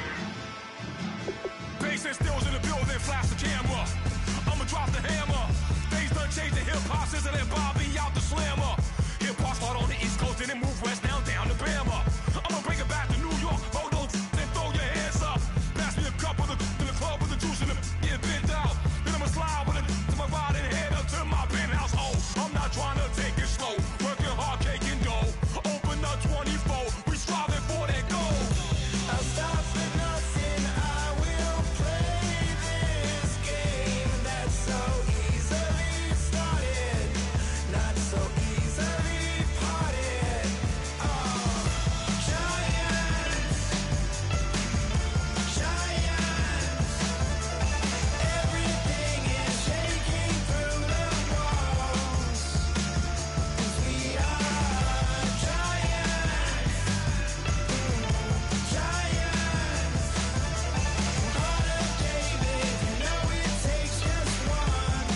Bass and stills in the building, flash the camera. I'ma drop the hammer. Things done changed in hip-hop since I let Bobby out the slammer. Hip-hop start on the East Coast and then move west down to Bama. I'ma bring it back to New York. Hold those and throw your hands up. Pass me a cup of the in the club with the juice in the get bent out. Then I'ma slide with it to my ride and head up to my penthouse. Oh, I'm not trying to take it slow. Working hard, cake and dough. Open up 24. We striving for that goal. I'll stop for nothing. I will play this game that's so easily started, not so easily parted. Giants, everything is shaking through the walls. 'Cause we are giants. Heart of David, you know it takes just one,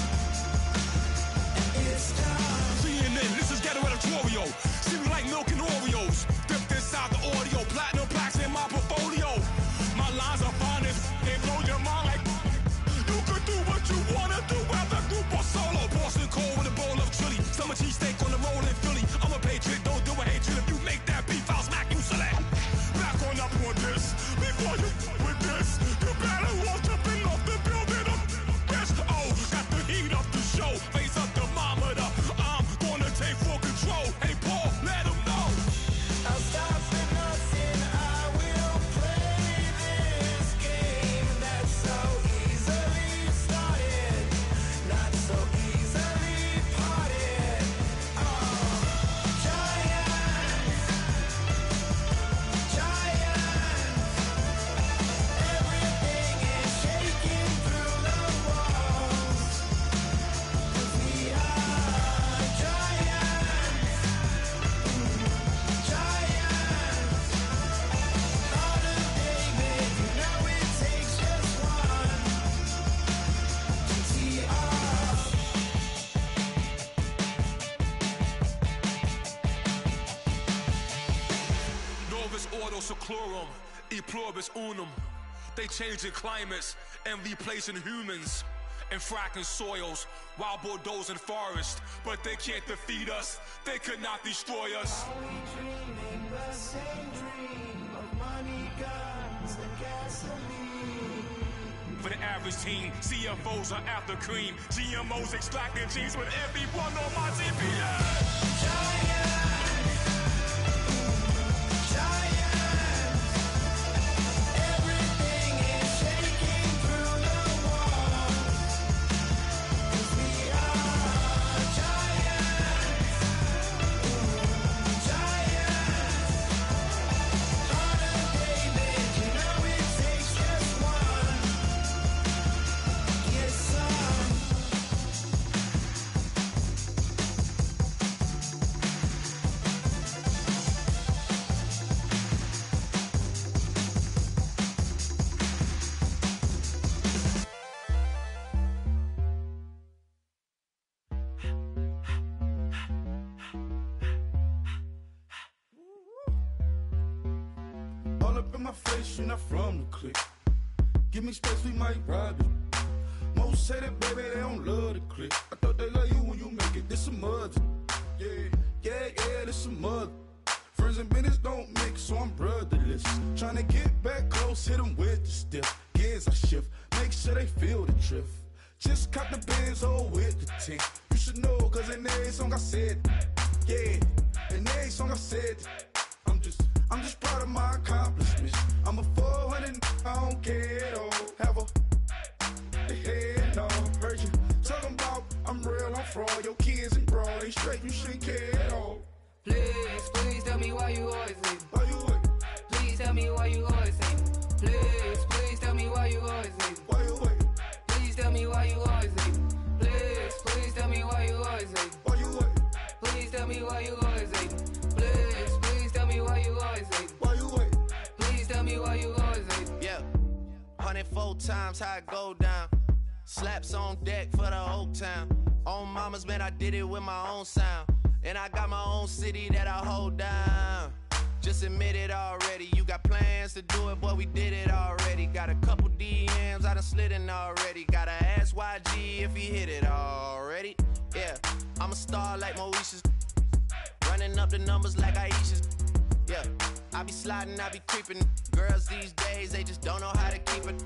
and it's time. CNN, this is ghetto editorial. See me like milk and Oreos. Dipped inside the audio, platinum plaques in my portfolio. My lines are finest, they blow your mind like you could do what you wanna do as a group or solo. Boston cold with a bowl of chili. Summer cheesesteak on the roll in Philly. I'm a patriot, don't do a hatred. If you make that beef, I'll smack you silly. Back on up on this. Before you with this, you better walk jumping off the building up. Best got the heat up the show. Face up thermometer. I'm gonna take full control. Hey Paul, let him know. I'll stop for nothing. I will play this game that's so easily started, not so easily parted. Giants, everything is shaking through the walls. 'Cause we are giants. Heart of David, you know it takes just one. GTR. Novus ordo seclorum, e pluribus unum. They changing climates and replacing humans and fracking soils, wild bulldoze and forest. But they can't defeat us, they could not destroy us. Are we dreaming the same dream of money, guns, and gasoline? For the average team, CFOs are after cream. GMOs extracting genes with everyone on my GPS. Everything is shaking through the walls. 'Cause we are giants. Heart of David, you know it takes just one. Get some. All up in my face, you're not from the clique. Give me space, we might ride it. Most say that, baby, they don't love the clique. I thought they love you when you make it. This some mud. Yeah, this some mud. Friends and business don't mix, so I'm brotherless. Trying to get back close, hit them with the stiff. Gears I shift, make sure they feel the drift. Just cop the Benz, oh, with the tint. You should know, cause in every song I said, yeah, in every song I said, I'm just proud of my accomplishments. I'm a 400, I don't care at all. Have a head, no, heard you talking about I'm real, I'm fraud. Your kids and broad, they straight, you shouldn't care at all. Please tell me why you always leave. Why you wait? Please tell me why you always leave. Please tell me why you always leave. Why you wait? Please tell me why you always leave. Please tell me why you always leave. Why you wait? Please tell me why you always leave. Please tell me why you always leave. Why you wait? Please tell me why you always leave. Yeah, 104 times how it go down. Slaps on deck for the whole town. On mamas, man, I did it with my own sound. And I got my own city that I hold down. Just admit it already. You got plans to do it, boy, we did it already. Got a couple DMs, I done slid in already. Gotta ask YG if he hit it already. Yeah, I'm a star like Moesha's. Running up the numbers like Aisha's. Yeah, I be sliding, I be creeping. Girls these days, they just don't know how to keep it.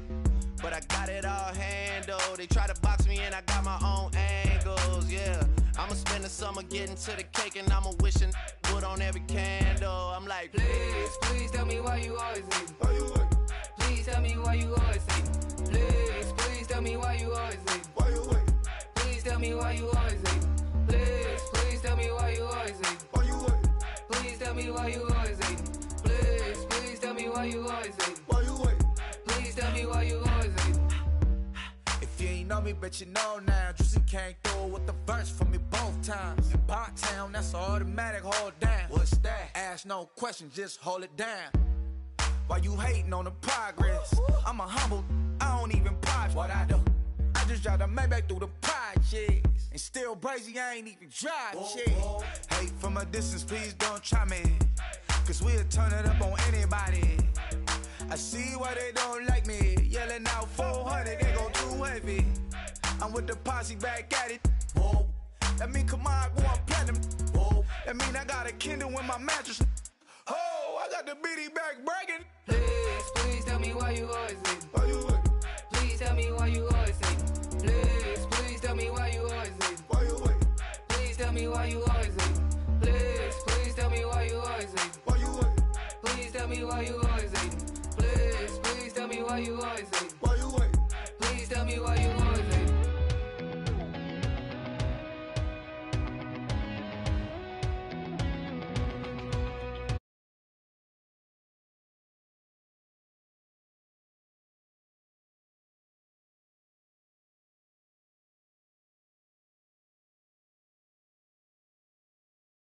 But I got it all handled. They try to box me in, I got my own angles, yeah. I'ma spend the summer getting to the cake and I'ma wishing put on every candle. I'm like, please, please tell me why you always hating. Why you waiting? Please tell me why you always hating. Please, please tell me why you always hating. Why you waiting? Please tell me why you always hating. Please, please tell me why you always hating. Why you waiting? Please tell me why you always hating. Please, please tell me why you always hating. Why you waiting? Please tell me why you always hating. If you ain't know me, bet you know now. Juicy came through with the verse for me both times. In Bot Town, that's automatic, hold down. What's that? Ask no questions, just hold it down. Why you hating on the progress? I'm a humble, I don't even pop. What I do? I just drive the Maybach through the projects. And still brazy, I ain't even drive shit. Hate from a distance, please don't try me. Cause we'll turn it up on anybody. I see why they don't like me. Yelling out 400, they go too heavy. I'm with the posse back at it. Whoa. That mean come on, go on platinum. Whoa. That mean I got a Kindle in my mattress. Oh, I got the BD back breaking. Please, please tell me why you always hating. Why you waiting? Please tell me why you always hating. Please, please tell me why you always hating. Why you waiting? Please tell me why you always hating. Please, please tell me why you always hating. Why you waiting? Please tell me why you always hating. Please, please tell me why you always hating. Why you waiting? Please tell me why you always hating.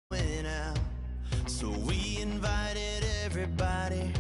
Went out, so we invited everybody.